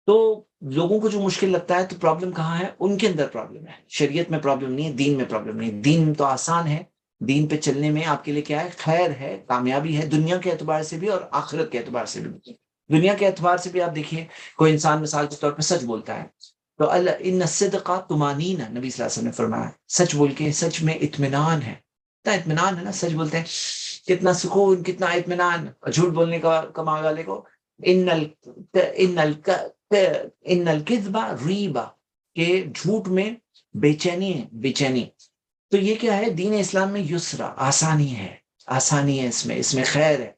تو لوگوں کو جو مشکل لگتا ہے تو پرابلم کہاں ہے؟ ان کے اندر پرابلم ہے. شریعت میں پرابلم نہیں ہے، دین میں پرابلم نہیں ہے. دین تو آسان ہے. دین پہ چلنے میں آپ کے لیے کیا ہے؟ خیر ہے، کامیابی ہے، دنیا کے اعتبار سے بھی اور آخرت کے اعتبار سے بھی. دنیا کے اعتبار سے بھی آپ دیکھیے، کوئی انسان مثال کے طور پہ سچ بولتا ہے تو اللہ ان الصدق طمانینہ، نبی صلی اللہ علیہ وسلم نے فرمایا سچ بول کے سچ میں اطمینان ہے. کتنا اطمینان ہے نا سچ بولتے ہیں، کتنا سکون، کتنا اطمینان. جھوٹ بولنے کا کما والے کو ان ال ان ال ان الکذبہ ریبہ، کہ جھوٹ میں بے چینی ہے، بے چینی. تو یہ کیا ہے؟ دین اسلام میں یسرا، آسانی ہے. آسانی ہے اس میں خیر ہے.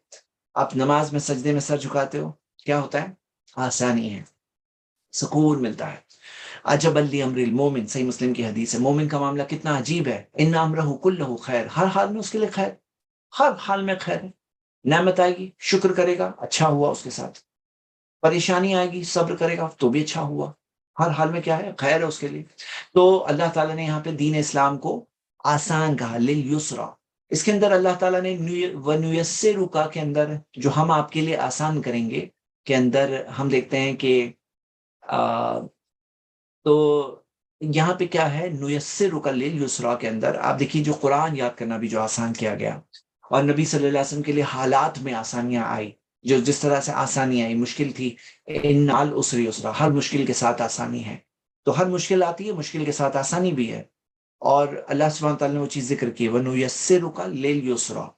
آپ نماز میں سجدے میں سر جھکاتے ہو، کیا ہوتا ہے؟ آسانی ہے، سکون ملتا ہے. عجب لی امر المومن، صحیح مسلم کی حدیث ہے، مومن کا معاملہ کتنا عجیب ہے. ان امرہ کلہ خیر، ہر حال میں اس کے لیے خیر، ہر حال میں خیر ہے. نعمت آئے گی شکر کرے گا، اچھا ہوا اس کے ساتھ. پریشانی آئے گی صبر کرے گا تو بھی اچھا ہوا. ہر حال میں کیا ہے؟ خیر ہے اس کے لیے. تو اللہ تعالیٰ نے یہاں پہ دین اسلام کو آسان کہا، لیسرا. اس کے اندر اللہ تعالیٰ نے وَنُيَسِّرُكَ کے اندر جو ہم آپ کے لیے آسان کریں گے کے اندر ہم دیکھتے ہیں کہ تو یہاں پہ کیا ہے؟ نُيَسِّرُكَ لِلْيُسْرَا کے اندر آپ دیکھیے جو قرآن یاد کرنا بھی جو آسان کیا گیا، اور نبی صلی اللہ علیہ وسلم کے لیے حالات میں آسانیاں آئی. جو جس طرح سے آسانی آئی، مشکل تھی، ان العسر یسرا، ہر مشکل کے ساتھ آسانی ہے. تو ہر مشکل آتی ہے، مشکل کے ساتھ آسانی بھی ہے. اور اللہ سبحانہ تعالیٰ نے وہ چیز ذکر کی، وَنُيَسِّرُكَ لِلْيُسْرَا.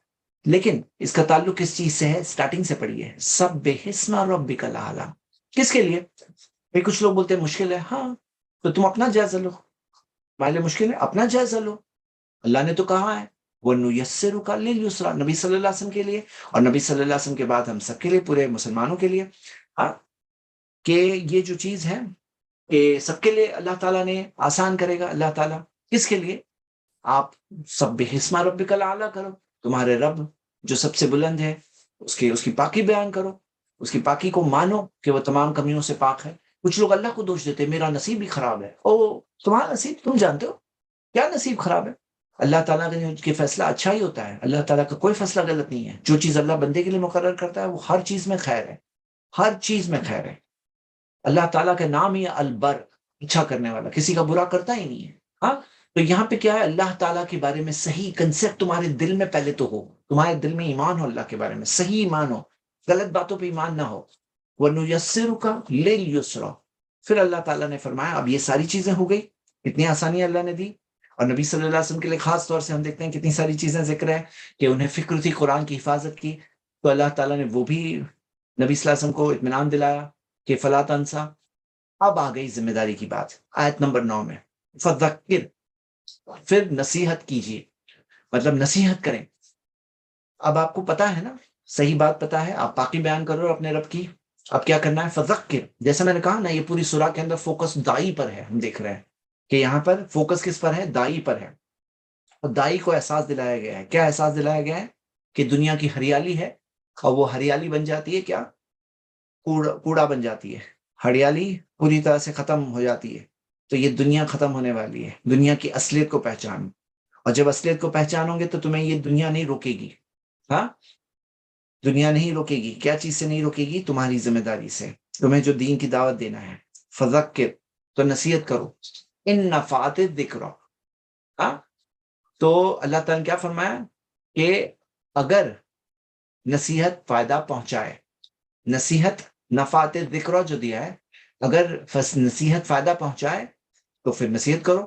لیکن اس کا تعلق کس چیز سے ہے؟ سٹارٹنگ سے پڑھی ہے، سبح اسم ربک الاعلی. کس کے لیے؟ بھئی کچھ لوگ بولتے ہیں مشکل ہے، ہاں تو تم اپنا جائزہ لو. تمہارے لیے مشکل ہے، اپنا جائزہ لو. اللہ نے تو کہا ہے وَنُيَسِّرُكَ لِلْيُسْرَا، نبی صلی اللہ علیہ وسلم کے لیے، اور نبی صلی اللہ علیہ وسلم کے بعد ہم سب کے لیے، پورے مسلمانوں کے لیے. ہاں، کہ یہ جو چیز ہے کہ سب کے لیے اللہ تعالیٰ نے آسان کرے گا. اللہ تعالیٰ کس کے لیے؟ آپ سبح اسم ربک الاعلی کرو، تمہارے رب جو سب سے بلند ہے اس کی پاکی بیان کرو، اس کی پاکی کو مانو کہ وہ تمام کمیوں سے پاک ہے. کچھ لوگ اللہ کو دوش دیتے، میرا نصیب ہی خراب ہے. او تمہارا نصیب تم جانتے ہو کیا نصیب خراب ہے؟ اللہ تعالیٰ کا فیصلہ اچھا ہی ہوتا ہے. اللہ تعالیٰ کا کوئی فیصلہ غلط نہیں ہے. جو چیز اللہ بندے کے لیے مقرر کرتا ہے وہ ہر چیز میں خیر ہے، ہر چیز میں خیر ہے. اللہ تعالیٰ کا نام ہی البر، اچھا کرنے والا، کسی کا برا کرتا ہی نہیں ہے. ہاں، تو یہاں پہ کیا ہے؟ اللہ تعالیٰ کے بارے میں صحیح کنسیپٹ تمہارے دل میں پہلے تو ہو، تمہارے دل میں ایمان ہو، اللہ کے بارے میں صحیح ایمان ہو، غلط باتوں پہ ایمان نہ ہو. وَنُيَسِّرُكَ لِلْيُسْرَا. پھر اللہ تعالیٰ نے فرمایا اب یہ ساری چیزیں ہو گئی، اتنی آسانیاں اللہ نے دی. اور نبی صلی اللہ علیہ وسلم کے لیے خاص طور سے ہم دیکھتے ہیں کتنی ساری چیزیں ذکر ہے کہ انہیں فکر تھی قرآن کی حفاظت کی. تو اللہ تعالیٰ نے وہ بھی نبی صلی اللہ علیہ وسلم کو اطمینان دلایا کہ فلا تنسا. اب آ گئی ذمہ داری کی بات، آیت نمبر 9 میں، فذکر، پھر نصیحت کیجیے، مطلب نصیحت کریں. اب آپ کو پتا ہے نا، صحیح بات پتا ہے، آپ پاکی بیان کرو اپنے رب کی. اب کیا کرنا ہے؟ فذکر. جیسا میں نے کہا نا، یہ پوری سورہ کے اندر فوکس دائی پر ہے. ہم دیکھ رہے ہیں کہ یہاں پر فوکس کس پر ہے؟ دائی پر ہے. اور دائی کو احساس دلایا گیا ہے. کیا احساس دلایا گیا ہے؟ کہ دنیا کی ہریالی ہے، اور وہ ہریالی بن جاتی ہے کیا؟ کوڑا بن جاتی ہے. ہریالی پوری طرح سے ختم ہو جاتی ہے تو یہ دنیا ختم ہونے والی ہے. دنیا کی اصلیت کو پہچانو، اور جب اصلیت کو پہچانو گے تو تمہیں یہ دنیا نہیں روکے گی. ہاں، دنیا نہیں روکے گی. کیا چیز سے نہیں روکے گی؟ تمہاری ذمہ داری سے. تمہیں جو دین کی دعوت دینا ہے، فذکر، تو نصیحت کرو. ان نفعت الذکر. ہاں، تو اللہ تعالیٰ نے کیا فرمایا کہ اگر نصیحت فائدہ پہنچائے، نصیحت نفعت ذکر جو دیا ہے، اگر نصیحت فائدہ پہنچائے تو پھر نصیحت کرو.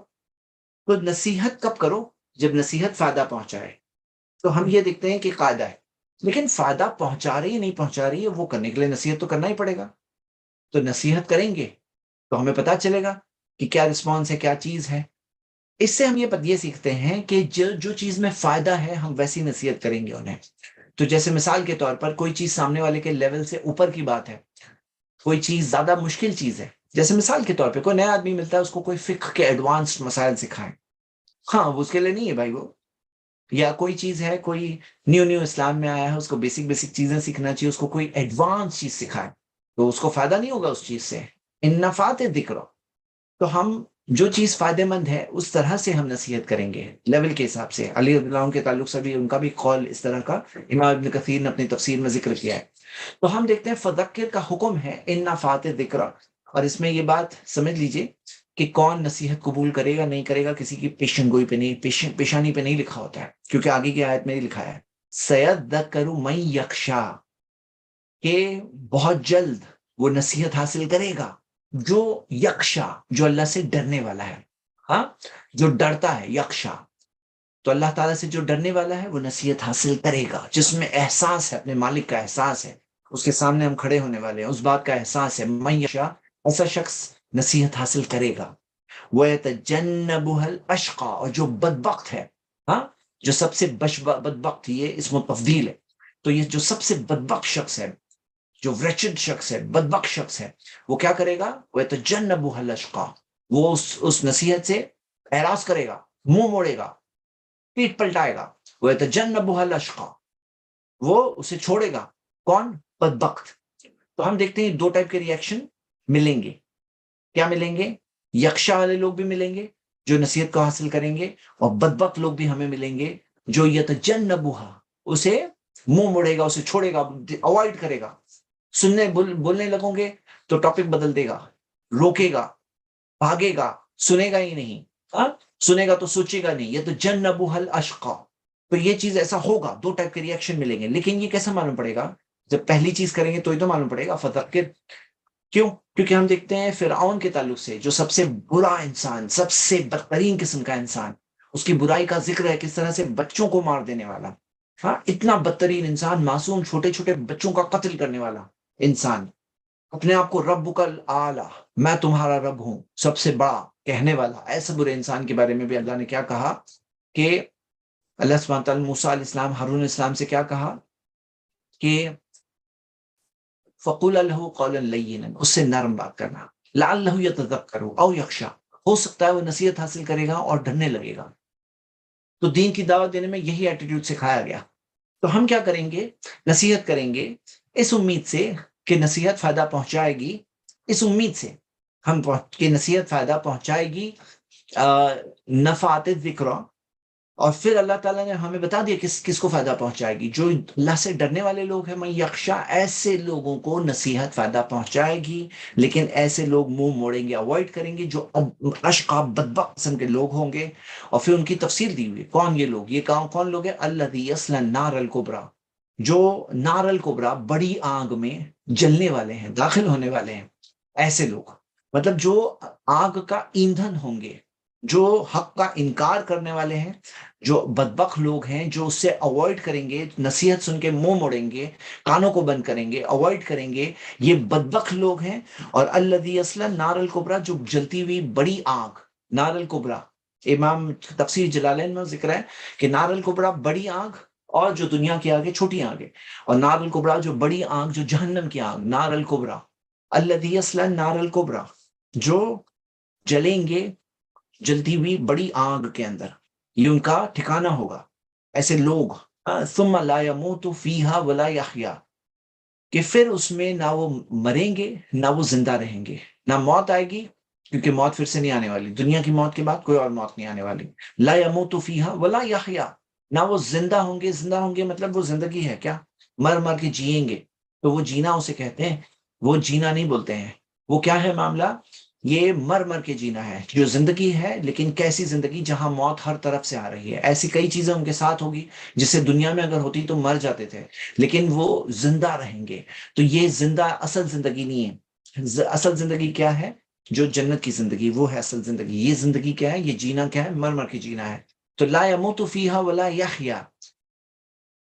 تو نصیحت کب کرو؟ جب نصیحت فائدہ پہنچائے. تو ہم یہ دیکھتے ہیں کہ قاعدہ ہے، لیکن فائدہ پہنچا رہی ہے نہیں پہنچا رہی ہے، وہ کرنے کے لیے نصیحت تو کرنا ہی پڑے گا. تو نصیحت کریں گے تو ہمیں پتہ چلے گا کہ کیا رسپانس ہے، کیا چیز ہے. اس سے ہم یہ سیکھتے ہیں کہ جو چیز میں فائدہ ہے ہم ویسی نصیحت کریں گے انہیں. تو جیسے مثال کے طور پر کوئی چیز سامنے والے کے لیول سے اوپر کی بات ہے، کوئی چیز زیادہ مشکل چیز ہے. جیسے مثال کے طور پہ کوئی نیا آدمی ملتا ہے، اس کو کوئی فقہ کے ایڈوانسڈ مسائل سکھائیں، ہاں وہ اس کے لیے نہیں ہے بھائی وہ. یا کوئی چیز ہے، کوئی نیو اسلام میں آیا ہے، اس کو بیسک چیزیں سیکھنا چاہیے، اس کو کوئی ایڈوانس چیز سکھائے تو اس کو فائدہ نہیں ہوگا اس چیز سے. ان نفعات ذکر. تو ہم جو چیز فائدہ مند ہے اس طرح سے ہم نصیحت کریں گے، لیول کے حساب سے۔ علی رضی اللہ عنہ کے تعلق سے بھی ان کا بھی قول اس طرح کا امام ابن کثیر نے اپنی تفسیر میں ذکر کیا ہے۔ تو ہم دیکھتے ہیں فذکر کا حکم ہے ان نفعت ذکر، اور اس میں یہ بات سمجھ لیجئے کہ کون نصیحت قبول کرے گا نہیں کرے گا کسی کی پیشن گوئی پہ نہیں، پیشانی پہ نہیں لکھا ہوتا ہے، کیونکہ آگے کی آیت میں ہی لکھا ہے سیذکر من یخشی، کہ بہت جلد وہ نصیحت حاصل کرے گا جو یکشا، جو اللہ سے ڈرنے والا ہے، ہاں، جو ڈرتا ہے یکشا، تو اللہ تعالیٰ سے جو ڈرنے والا ہے وہ نصیحت حاصل کرے گا، جس میں احساس ہے، اپنے مالک کا احساس ہے، اس کے سامنے ہم کھڑے ہونے والے ہیں، اس بات کا احساس ہے، من یشاء، ایسا شخص نصیحت حاصل کرے گا۔ وَيَتَجَنَّبُهَا الْأَشْقَى، اور جو بدبخت ہے، ہاں، جو سب سے بدبخت، یہ اسم تفضیل ہے، تو یہ جو سب سے بدبخت شخص ہے، جو wretched شخص ہے، بدبخت شخص ہے، وہ کیا کرے گا؟ وَيَتَجَنَّبُهَا الْأَشْقَى، وہ اس نصیحت سے اعراض کرے گا، منہ موڑے گا، پیٹ پلٹائے گا۔ وَيَتَجَنَّبُهَا الْأَشْقَى، وہ اسے چھوڑے گا، کون؟ بدبخت۔ تو ہم دیکھتے ہیں دو ٹائپ کے ریئیکشن ملیں گے، کیا ملیں گے؟ یکشا والے لوگ بھی ملیں گے جو نصیحت کو حاصل کریں گے، اور بدبخت لوگ بھی ہمیں ملیں گے جو یتجنبها، اسے منہ موڑے گا، اسے چھوڑے گا، اوائڈ کرے گا، بولنے لگوں گے تو ٹاپک بدل دے گا، روکے گا، بھاگے گا، سنے گا ہی نہیں، ہاں، سنے گا تو سوچے گا نہیں، یتجنبها الاشقى۔ تو یہ چیز ایسا ہوگا، دو ٹائپ کے ریئیکشن ملیں گے، لیکن یہ کیسا معلوم پڑے گا؟ جب پہلی چیز کریں گے تو ہی تو معلوم پڑے گا، فذکر۔ کیوں؟ کیونکہ ہم دیکھتے ہیں فرعون کے تعلق سے، جو سب سے برا انسان، سب سے بدترین قسم کا انسان، اس کی برائی کا ذکر ہے، کس طرح سے بچوں کو مار دینے والا، ہاں، اتنا بدترین انسان، معصوم چھوٹے چھوٹے بچوں کا قتل کرنے والا انسان، اپنے آپ کو رب کا اعلیٰ، میں تمہارا رب ہوں، سب سے بڑا کہنے والا، ایسے برے انسان کے بارے میں بھی اللہ نے کیا کہا کہ اللہ سبحانہ تعالیٰ موسیٰ علیہ السلام، ہارون علیہ السلام سے کیا کہا کہ فَقُولَ لَهُ قَوْلًا لَيِّنًا، اس سے نرم بات کرنا، لَعَلَّهُ يَتَذَكَّرُ أَوْ يَخْشَىٰ، ہو سکتا ہے وہ نصیحت حاصل کرے گا اور ڈرنے لگے گا۔ تو دین کی دعوت دینے میں یہی ایٹیٹیوڈ سکھایا گیا۔ تو ہم کیا کریں گے؟ نصیحت کریں گے اس امید سے کہ نصیحت فائدہ پہنچائے گی، اس امید سے ہم کہ نصیحت فائدہ پہنچائے گی، نفعت ذکر، اور پھر اللہ تعالیٰ نے ہمیں بتا دیا کس کس کو فائدہ پہنچائے گی، جو اللہ سے ڈرنے والے لوگ ہیں، من یخشا، ایسے لوگوں کو نصیحت فائدہ پہنچائے گی، لیکن ایسے لوگ منہ موڑیں گے، اوائڈ کریں گے، جو اشقا، بدبخت قسم کے لوگ ہوں گے۔ اور پھر ان کی تفصیل دی ہوئی، کون یہ لوگ، یہ کون لوگ ہیں؟ الذی یصلی النار الکبریٰ، جو نار الکبریٰ، بڑی آگ میں جلنے والے ہیں، داخل ہونے والے ہیں، ایسے لوگ، مطلب جو آگ کا ایندھن ہوں گے، جو حق کا انکار کرنے والے ہیں، جو بدبخت لوگ ہیں، جو اس سے اوائڈ کریں گے، نصیحت سن کے منہ موڑیں گے، کانوں کو بند کریں گے، اوائڈ کریں گے، یہ بدبخت لوگ ہیں۔ اور الذی یصلی نار الکبریٰ، جو جلتی ہوئی بڑی آگ، نار الکبریٰ، امام تفسیر جلالین میں ذکر ہے کہ نار الکبریٰ بڑی آگ، اور جو دنیا کی آگ ہے چھوٹی آگ ہے، اور نار الکبریٰ جو بڑی آگ، جو جہنم کی آگ، نار الکبریٰ، الذی یصلی نار الکبریٰ، جو جلیں گے جلتی ہوئی بڑی آگ کے اندر، یہ ان کا ٹھکانہ ہوگا۔ ایسے لوگ ثم لا يموت فیہا ولا یحیا، کہ پھر اس میں نہ وہ مریں گے نہ وہ زندہ رہیں گے، نہ موت آئے گی، کیونکہ موت پھر سے نہیں آنے والی، دنیا کی موت کے بعد کوئی اور موت نہیں آنے والی۔ لا يموت فیہا ولا یحیا، نہ وہ زندہ ہوں گے، زندہ ہوں گے مطلب وہ زندگی ہے کیا؟ مر مر کے جئیں گے، تو وہ جینا اسے کہتے ہیں، وہ جینا نہیں بولتے ہیں، وہ کیا ہے معاملہ؟ یہ مر مر کے جینا ہے، جو زندگی ہے، لیکن کیسی زندگی؟ جہاں موت ہر طرف سے آ رہی ہے، ایسی کئی چیزیں ان کے ساتھ ہوگی جس سے دنیا میں اگر ہوتی تو مر جاتے تھے، لیکن وہ زندہ رہیں گے۔ تو یہ زندہ اصل زندگی نہیں ہے، اصل زندگی کیا ہے؟ جو جنت کی زندگی، وہ ہے اصل زندگی۔ یہ زندگی کیا ہے؟ یہ جینا کیا ہے؟ مر مر کے جینا ہے۔ تو لا يموت فیہا ولا یحیا،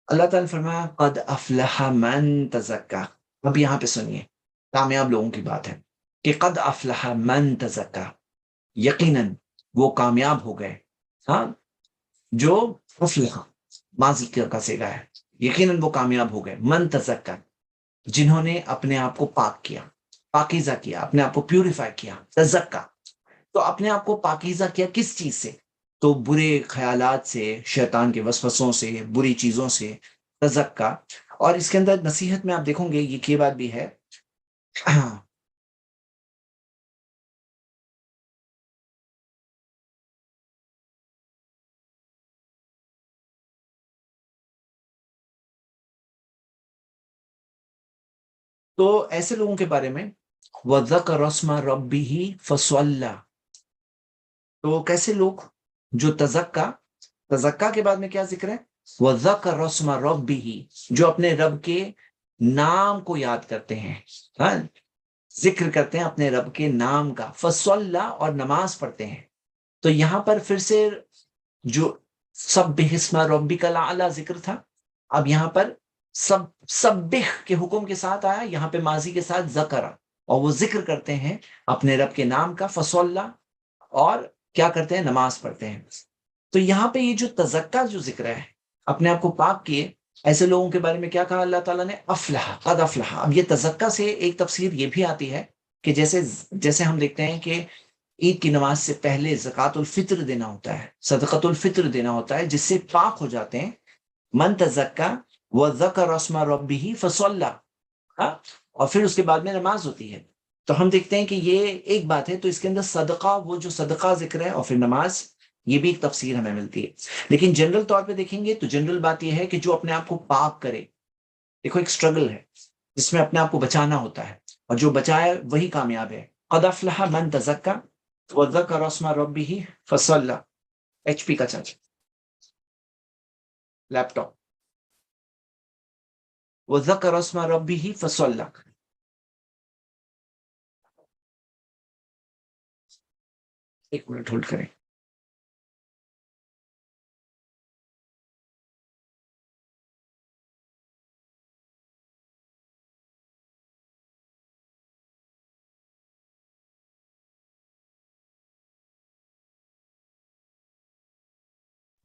اللہ تعالیٰ نے فرمایا قد افلح من تزکا۔ اب یہاں پہ سنیے، کامیاب لوگوں کی بات ہے کہ قد افلح من تزکا، یقیناً وہ کامیاب ہو گئے، ہاں، جو افلح ماضی کا صیغہ ہے، یقیناً وہ کامیاب ہو گئے، من تزکا، جنہوں نے اپنے آپ کو پاک کیا، پاکیزہ کیا، اپنے آپ کو پیوریفائی کیا، تزکا۔ تو اپنے آپ کو پاکیزہ کیا کس چیز سے؟ تو برے خیالات سے، شیطان کے وسوسوں سے، بری چیزوں سے تزکا۔ اور اس کے اندر نصیحت میں آپ دیکھوں گے یہ بات بھی ہے تو ایسے لوگوں کے بارے میں وَذَكَرَ اسْمَ رَبِّهِ فَصَلَّى، تو کیسے لوگ جو تزکا کے بعد میں کیا ذکر ہے؟ وَذَكَرَ اسْمَ رَبِّهِ، جو اپنے رب کے نام کو یاد کرتے ہیں، ہاں، ذکر کرتے ہیں اپنے رب کے نام کا، فَصَلَّى، اور نماز پڑھتے ہیں۔ تو یہاں پر پھر سے جو سبح اسم ربک الاعلی ذکر تھا، اب یہاں پر سبح کے حکم کے ساتھ آیا، یہاں پہ ماضی کے ساتھ ذکر، اور وہ ذکر کرتے ہیں اپنے رب کے نام کا، فصلی، اور کیا کرتے ہیں؟ نماز پڑھتے ہیں۔ تو یہاں پہ یہ جو تزکا جو ذکر ہے، اپنے آپ کو پاک کیے، ایسے لوگوں کے بارے میں کیا کہا اللہ تعالیٰ نے؟ افلح، قد افلح۔ اب یہ تزکا سے ایک تفسیر یہ بھی آتی ہے کہ جیسے ہم دیکھتے ہیں کہ عید کی نماز سے پہلے زکوٰۃ الفطر دینا ہوتا ہے، صدقۃ الفطر دینا ہوتا ہے، جس سے پاک ہو جاتے ہیں۔ من تزکا وذکر اسم ربہ فصلی، اور پھر اس کے بعد میں نماز ہوتی ہے۔ تو ہم دیکھتے ہیں کہ یہ ایک بات ہے، تو اس کے اندر صدقہ، وہ جو صدقہ ذکر ہے، اور پھر نماز، یہ بھی ایک تفسیر ہمیں ملتی ہے۔ لیکن جنرل طور پہ دیکھیں گے تو جنرل بات یہ ہے کہ جو اپنے آپ کو پاک کرے، دیکھو ایک اسٹرگل ہے جس میں اپنے آپ کو بچانا ہوتا ہے، اور جو بچائے وہی کامیاب ہے۔ قد افلح من تزکا وذکر اسم ربہ فصلی، ایچ پی کا چارج، لیپ ٹاپ، وذکر اسم ربہ فصلی۔ ایک منٹ ہولڈ کریں۔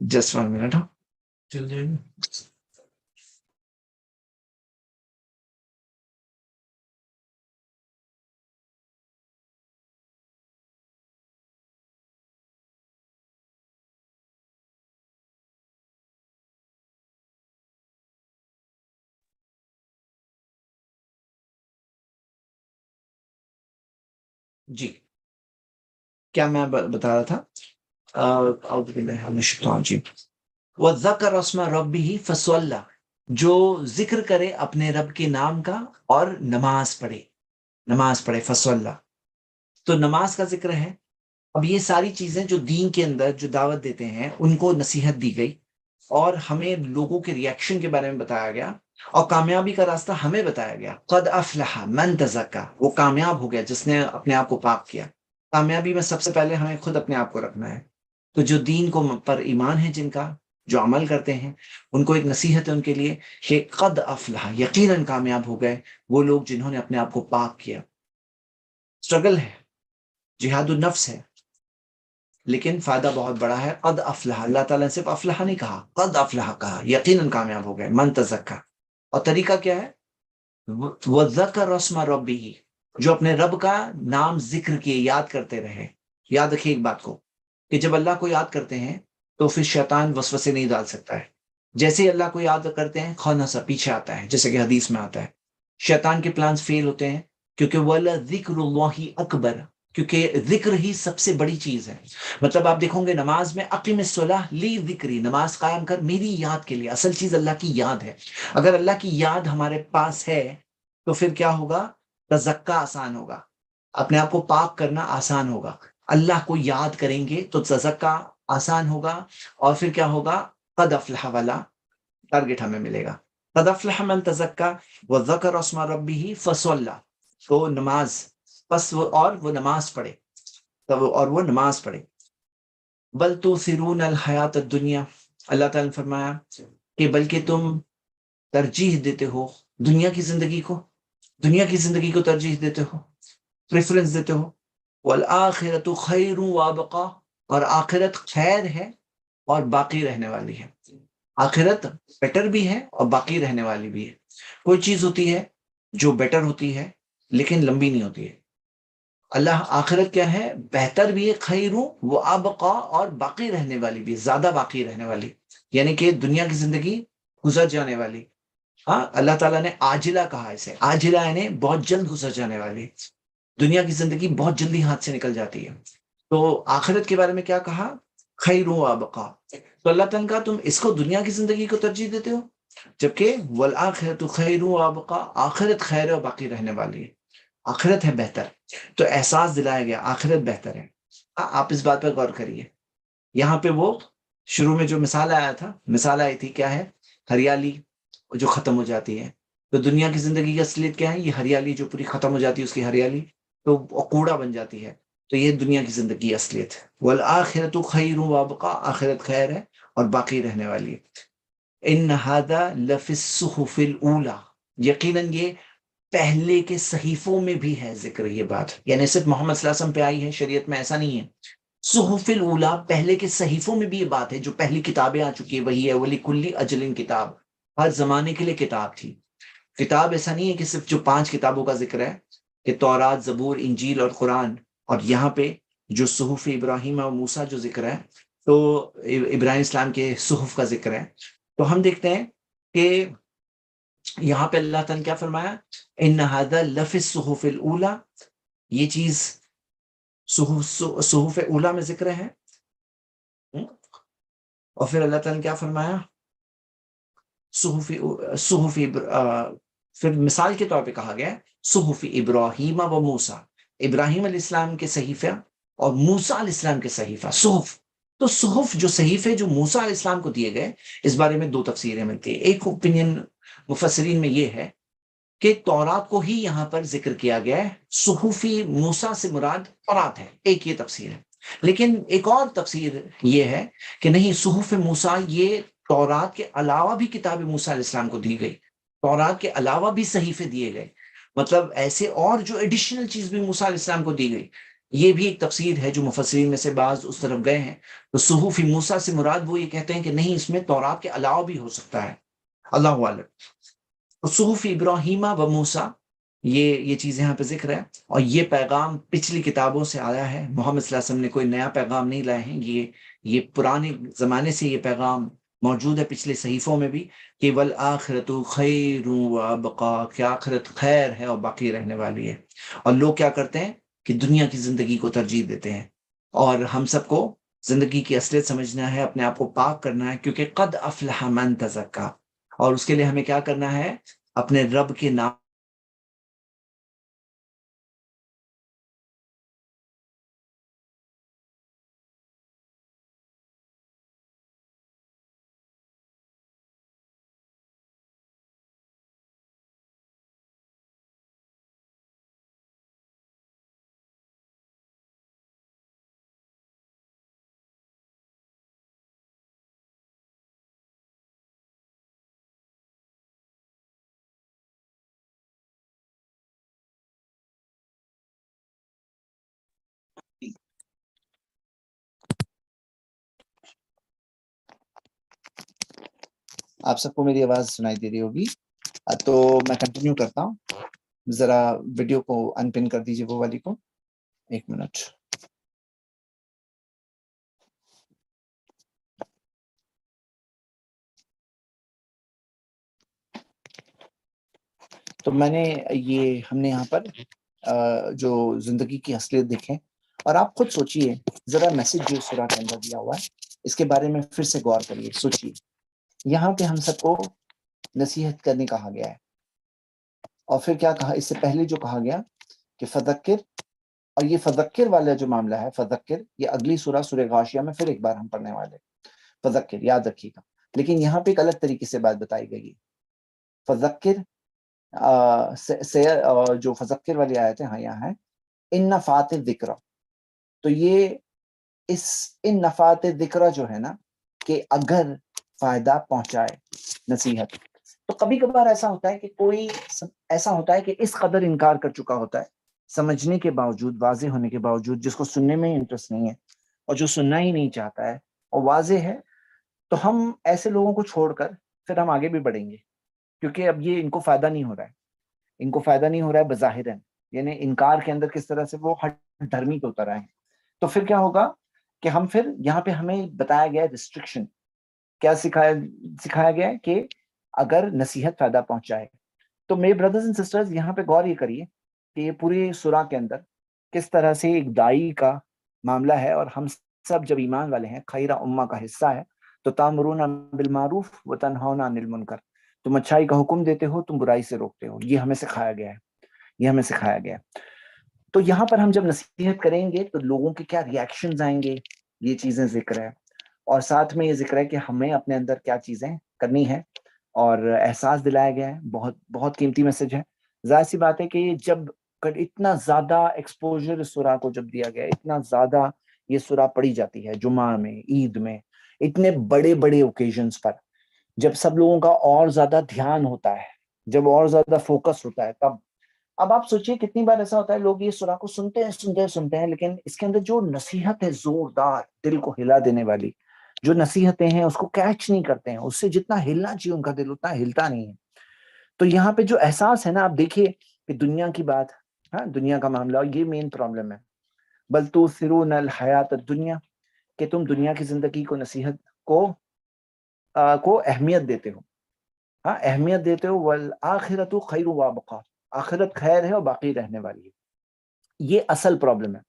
جسٹ 1 منٹ، ہاں چل جائے گا۔ جی، کیا میں بتا رہا تھا؟ اعوذ باللہ من الشیطان الرجیم۔ وذکر اسم ربہ فصلی، جو ذکر کرے اپنے رب کے نام کا اور نماز پڑھے فصلی، تو نماز کا ذکر ہے۔ اب یہ ساری چیزیں جو دین کے اندر جو دعوت دیتے ہیں، ان کو نصیحت دی گئی، اور ہمیں لوگوں کے ریئیکشن کے بارے میں بتایا گیا، اور کامیابی کا راستہ ہمیں بتایا گیا۔ قد افلح من تزکا، وہ کامیاب ہو گیا جس نے اپنے آپ کو پاک کیا۔ کامیابی میں سب سے پہلے ہمیں خود اپنے آپ کو رکھنا ہے۔ تو جو دین کو پر ایمان ہے، جن کا جو عمل کرتے ہیں، ان کو ایک نصیحت ہے ان کے لیے کہ قد افلح، یقیناً کامیاب ہو گئے وہ لوگ جنہوں نے اپنے آپ کو پاک کیا۔ اسٹرگل ہے، جہاد النفس ہے، لیکن فائدہ بہت بڑا ہے۔ قد افلح، اللہ تعالیٰ نے صرف افلح نہیں کہا، قد افلح کہا، یقیناً کامیاب ہو گئے من تزکا۔ اور طریقہ کیا ہے؟ وذکر اسم ربہ، جو اپنے رب کا نام ذکر کیے، یاد کرتے رہے۔ یاد رکھیے ایک بات کو، کہ جب اللہ کو یاد کرتے ہیں تو پھر شیطان وسوسے نہیں ڈال سکتا ہے۔ جیسے ہی اللہ کو یاد کرتے ہیں، خونسا پیچھے آتا ہے، جیسے کہ حدیث میں آتا ہے۔ شیطان کے پلانز فیل ہوتے ہیں، کیونکہ وَلَذِكْرُ اللَّهِ اکبر، کیونکہ ذکر ہی سب سے بڑی چیز ہے۔ مطلب آپ دیکھو گے نماز میں اقیم الصلاۃ لی ذکری، نماز قائم کر میری یاد کے لیے۔ اصل چیز اللہ کی یاد ہے۔ اگر اللہ کی یاد ہمارے پاس ہے تو پھر کیا ہوگا؟ تزکا آسان ہوگا، اپنے آپ کو پاک کرنا آسان ہوگا۔ اللہ کو یاد کریں گے تو تزکا آسان ہوگا، اور پھر کیا ہوگا؟ قد افلح والا ٹارگٹ ہمیں ملے گا۔ قد افلح من تزکا وذکر اسم ربہ فصلی، تو نماز، بس وہ نماز پڑھے، اور وہ نماز پڑھے۔ بل تؤثرون الحیات الدنیا، اللہ تعالیٰ نے فرمایا کہ بلکہ تم ترجیح دیتے ہو دنیا کی زندگی کو، ترجیح دیتے ہو، پریفرنس دیتے ہو۔ والآخرۃ خیر وابقا، اور آخرت خیر ہے اور باقی رہنے والی ہے۔ آخرت بیٹر بھی ہے اور باقی رہنے والی بھی ہے۔ کوئی چیز ہوتی ہے جو بیٹر ہوتی ہے لیکن لمبی نہیں ہوتی ہے۔ اللہ آخرت کیا ہے؟ بہتر بھی ہے، خیر وہ ابقا، اور باقی رہنے والی بھی، زیادہ باقی رہنے والی، یعنی کہ دنیا کی زندگی گزر جانے والی۔ ہاں، اللہ تعالیٰ نے عاجلہ کہا اسے، عاجلہ یعنی بہت جلد گزر جانے والی۔ دنیا کی زندگی بہت جلدی ہاتھ سے نکل جاتی ہے۔ تو آخرت کے بارے میں کیا کہا؟ خیر و ابقا۔ تو اللہ تعالیٰ نے کہا تم اس کو، دنیا کی زندگی کو ترجیح دیتے ہو، جبکہ والآخرۃ خیر و ابقا، آخرت خیر اور باقی رہنے والی ہے، آخرت ہے بہتر. تو احساس دلایا گیا آخرت بہتر ہے. آپ اس بات پہ غور کریے. یہاں پہ وہ شروع میں جو مثال آیا تھا، مثال آئی تھی کیا ہے؟ ہریالی جو ختم ہو جاتی ہے. تو دنیا کی زندگی کی اصلیت کیا ہے؟ یہ ہریالی جو پوری ختم ہو جاتی ہے، اس کی ہریالی تو کوڑا بن جاتی ہے. تو یہ دنیا کی زندگی کی اصلیت ہے. والآخرۃ خیر و ابقا، آخرت خیر ہے اور باقی رہنے والی ہے. ان ھذا لفی الصحف الاولی، یقیناً یہ پہلے کے صحیفوں میں بھی ہے ذکر. یہ بات یعنی صرف محمد صلی اللہ علیہ وسلم پہ آئی ہے شریعت میں، ایسا نہیں ہے. صحف الاولی، پہلے کے صحیفوں میں بھی یہ بات ہے. جو پہلی کتابیں آ چکی ہے وہی ہے. وَلِكُلِّ أَجَلٍ، کتاب ہر زمانے کے لیے کتاب تھی. کتاب ایسا نہیں ہے کہ صرف جو 5 کتابوں کا ذکر ہے کہ تورات، زبور، انجیل اور قرآن. اور یہاں پہ جو صحف ابراہیم اور موسیٰ جو ذکر ہے، تو ابراہیم اسلام کے صحف کا ذکر ہے. تو ہم دیکھتے ہیں کہ یہاں پہ اللہ تعالیٰ نے کیا فرمایا؟ ان ھذا لفی الصحف الاولی، یہ چیز صحف اولا میں ذکر ہے. اور پھر اللہ تعالیٰ نے کیا فرمایا؟ صحف صحف پھر مثال کے طور پہ کہا گیا صحف ابراہیم و موسیٰ، ابراہیم علیہ السلام کے صحیفہ اور موسیٰ علیہ السلام کے صحیفہ. صحف، تو صحف جو صحیفے جو موسیٰ علیہ السلام کو دیے گئے، اس بارے میں 2 تفسیریں ملتی ہیں. ایک اوپینین مفسرین میں یہ ہے کہ تورات کو ہی یہاں پر ذکر کیا گیا ہے، صحفی موسیٰ سے مراد تورات ہے. ایک یہ تفسیر ہے. لیکن ایک اور تفسیر یہ ہے کہ نہیں، صحف موسیٰ یہ تورات کے علاوہ بھی کتاب موسیٰ علیہ السلام کو دی گئی، تورات کے علاوہ بھی صحیفے دیے گئے. مطلب ایسے اور جو ایڈیشنل چیز بھی موسیٰ علیہ السلام کو دی گئی. یہ بھی ایک تفسیر ہے جو مفسرین میں سے بعض اس طرف گئے ہیں. تو صحف موسیٰ سے مراد وہ یہ کہتے ہیں کہ نہیں، اس میں تورات کے علاوہ بھی ہو سکتا ہے، اللہ اعلم. صحف ابراہیم و موسیٰ، یہ چیز یہاں پہ ذکر ہے. اور یہ پیغام پچھلی کتابوں سے آیا ہے. محمد صلی اللہ علیہ وسلم نے کوئی نیا پیغام نہیں لائے ہیں. یہ پرانے زمانے سے یہ پیغام موجود ہے پچھلے صحیفوں میں بھی کہ والآخرۃ خیر و ابقا، کہ آخرت خیر ہے اور باقی رہنے والی ہے. اور لوگ کیا کرتے ہیں کہ دنیا کی زندگی کو ترجیح دیتے ہیں. اور ہم سب کو زندگی کی اصلیت سمجھنا ہے، اپنے آپ کو پاک کرنا ہے، کیونکہ قد افلح من تزکا. اور اس کے لیے ہمیں کیا کرنا ہے؟ اپنے رب کے نام آپ سب کو میری آواز سنائی دے رہی ہوگی. تو میں کنٹینیو کرتا ہوں. ذرا ویڈیو کو ان پن کر دیجیے، وہ والی کو. 1 منٹ. تو میں نے ہم نے یہاں پر جو زندگی کی اصلیت دیکھیں. اور آپ خود سوچئے ذرا، میسج جو سورہ کے اندر دیا ہوا ہے اس کے بارے میں پھر سے غور کریے، سوچئے. یہاں پہ ہم سب کو نصیحت کرنے کہا گیا ہے. اور پھر کیا کہا؟ اس سے پہلے جو کہا گیا کہ فذکر. اور یہ فذکر والا جو معاملہ ہے، فذکر، یہ اگلی سورہ غاشیہ میں پھر ایک بار ہم پڑھنے والے. فذکر یاد رکھیے گا. لیکن یہاں پہ ایک الگ طریقے سے بات بتائی گئی ہے. فذکر جو فذکر والی آیت ہے، ہاں یہاں ہے ان نفعت الذکر. تو یہ ان نفعت الذکر جو ہے نا، کہ اگر فائدہ پہنچائے نصیحت. تو کبھی کبھار ایسا ہوتا ہے کہ کوئی ایسا ہوتا ہے کہ اس قدر انکار کر چکا ہوتا ہے، سمجھنے کے باوجود، واضح ہونے کے باوجود، جس کو سننے میں انٹرسٹ نہیں ہے اور جو سننا ہی نہیں چاہتا ہے اور واضح ہے، تو ہم ایسے لوگوں کو چھوڑ کر پھر ہم آگے بھی بڑھیں گے، کیونکہ اب یہ ان کو فائدہ نہیں ہو رہا ہے. ان کو فائدہ نہیں ہو رہا ہے بظاہر. یعنی انکار کے اندر کس طرح سے وہ ہٹ دھرمی پہ اتر آئے ہیں. تو پھر کیا ہوگا کہ ہم پھر یہاں پہ ہمیں بتایا گیا ریسٹرکشن. کیا سکھایا گیا ہے کہ اگر نصیحت فائدہ پہنچائے. تو میرے بردرز اینڈ سسٹرز، یہاں پہ غور یہ کریے کہ یہ پوری سورہ کے اندر کس طرح سے ایک دائی کا معاملہ ہے. اور ہم سب جب ایمان والے ہیں، خیرہ امہ کا حصہ ہے، تو تامرون بالمعروف و تنہون عن المنکر. تم اچھائی کا حکم دیتے ہو، تم برائی سے روکتے ہو. یہ ہمیں سکھایا گیا ہے، یہ ہمیں سکھایا گیا ہے. تو یہاں پر ہم جب نصیحت کریں گے تو لوگوں کے کیا ریئیکشنز آئیں گے، یہ چیزیں ذکر ہے. اور ساتھ میں یہ ذکر ہے کہ ہمیں اپنے اندر کیا چیزیں کرنی ہے، اور احساس دلایا گیا ہے. بہت بہت قیمتی میسج ہے. ظاہر سی بات ہے کہ جب اتنا زیادہ ایکسپوجر اس سورہ کو جب دیا گیا، اتنا زیادہ یہ سورہ پڑھی جاتی ہے جمعہ میں، عید میں، اتنے بڑے بڑے اوکیزنز پر، جب سب لوگوں کا اور زیادہ دھیان ہوتا ہے، جب اور زیادہ فوکس ہوتا ہے، تب اب آپ سوچئے کتنی بار ایسا ہوتا ہے لوگ یہ سورہ کو سنتے ہیں لیکن اس کے اندر جو نصیحت ہے زوردار، دل کو ہلا دینے والی جو نصیحتیں ہیں، اس کو کیچ نہیں کرتے ہیں. اس سے جتنا ہلنا چاہیے ان کا دل اتنا ہلتا نہیں ہے. تو یہاں پہ جو احساس ہے نا، آپ دیکھیے کہ دنیا کی بات، ہاں دنیا کا معاملہ، اور یہ مین پرابلم ہے. بل تؤثرون الحیات الدنیا، کہ تم دنیا کی زندگی کو، نصیحت کو اہمیت دیتے ہو. ہاں اہمیت دیتے ہو. والآخرۃ خیر وابقا، آخرت خیر ہے اور باقی رہنے والی ہے. یہ اصل پرابلم ہے.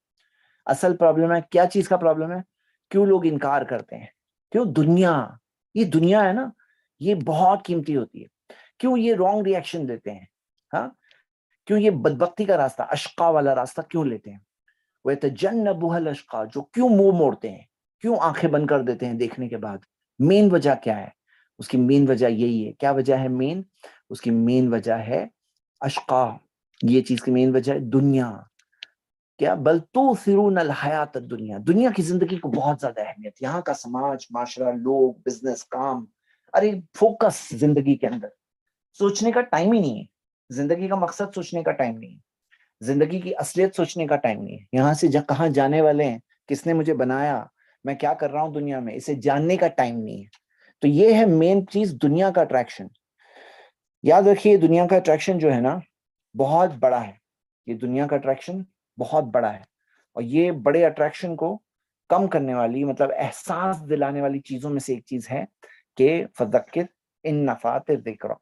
اصل پرابلم ہے کیا چیز کا پرابلم ہے؟ کیوں لوگ انکار کرتے ہیں؟ کیوں دنیا، یہ دنیا ہے نا، یہ بہت قیمتی ہوتی ہے. کیوں یہ رانگ ریئیکشن دیتے ہیں؟ ہاں کیوں یہ بدبختی کا راستہ، اشقا والا راستہ کیوں لیتے ہیں؟ وَيَتَجَنَّبُهَا الْأَشْقَى، جو کیوں منہ موڑتے ہیں، کیوں آنکھیں بند کر دیتے ہیں دیکھنے کے بعد؟ مین وجہ کیا ہے؟ اس کی مین وجہ یہی ہے. کیا وجہ ہے مین؟ اس کی مین وجہ ہے اشقا. یہ چیز کی مین وجہ ہے دنیا. کیا؟ بل تؤثرون الحیات الدنیا، دنیا کی زندگی کو بہت زیادہ اہمیت. یہاں کا سماج، معاشرہ، لوگ، بزنس، کام، ارے فوکس زندگی کے اندر. سوچنے کا ٹائم ہی نہیں ہے. زندگی کا مقصد سوچنے کا ٹائم نہیں ہے. زندگی کی اصلیت سوچنے کا ٹائم نہیں ہے. یہاں سے کہاں جانے والے ہیں، کس نے مجھے بنایا، میں کیا کر رہا ہوں دنیا میں، اسے جاننے کا ٹائم نہیں ہے. تو یہ ہے مین چیز، دنیا کا اٹریکشن. یاد رکھیے دنیا کا اٹریکشن جو ہے نا بہت بڑا ہے. یہ دنیا کا اٹریکشن بہت بڑا ہے. اور یہ بڑے اٹریکشن کو کم کرنے والی، مطلب احساس دلانے والی چیزوں میں سے ایک چیز ہے کہ فذکر ان نفعت الذکر.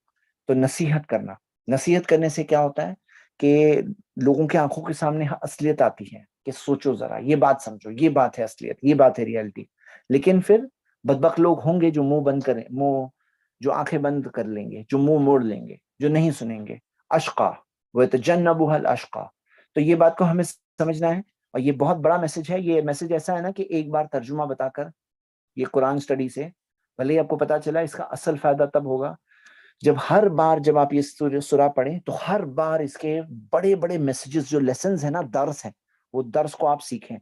تو نصیحت کرنا. نصیحت کرنے سے کیا ہوتا ہے کہ لوگوں کے آنکھوں کے سامنے اصلیت آتی ہے کہ سوچو ذرا، یہ بات سمجھو، یہ بات ہے اصلیت، یہ بات ہے ریئلٹی. لیکن پھر بدبخت لوگ ہوں گے جو منہ بند کریں، جو آنکھیں بند کر لیں گے، جو منہ موڑ لیں گے، جو نہیں سنیں گے. اشقا وَيَتَجَنَّبُهَا الْأَشْقَى. تو یہ بات کو ہمیں سمجھنا ہے. اور یہ بہت بڑا میسج ہے. یہ میسج ایسا ہے نا کہ ایک بار ترجمہ بتا کر یہ قرآن سٹڈی سے بھلے ہی آپ کو پتا چلا، اس کا اصل فائدہ تب ہوگا جب ہر بار جب آپ یہ سورہ پڑھیں تو ہر بار اس کے بڑے بڑے میسیجز، جو لیسنز ہیں نا، درس ہیں، وہ درس کو آپ سیکھیں.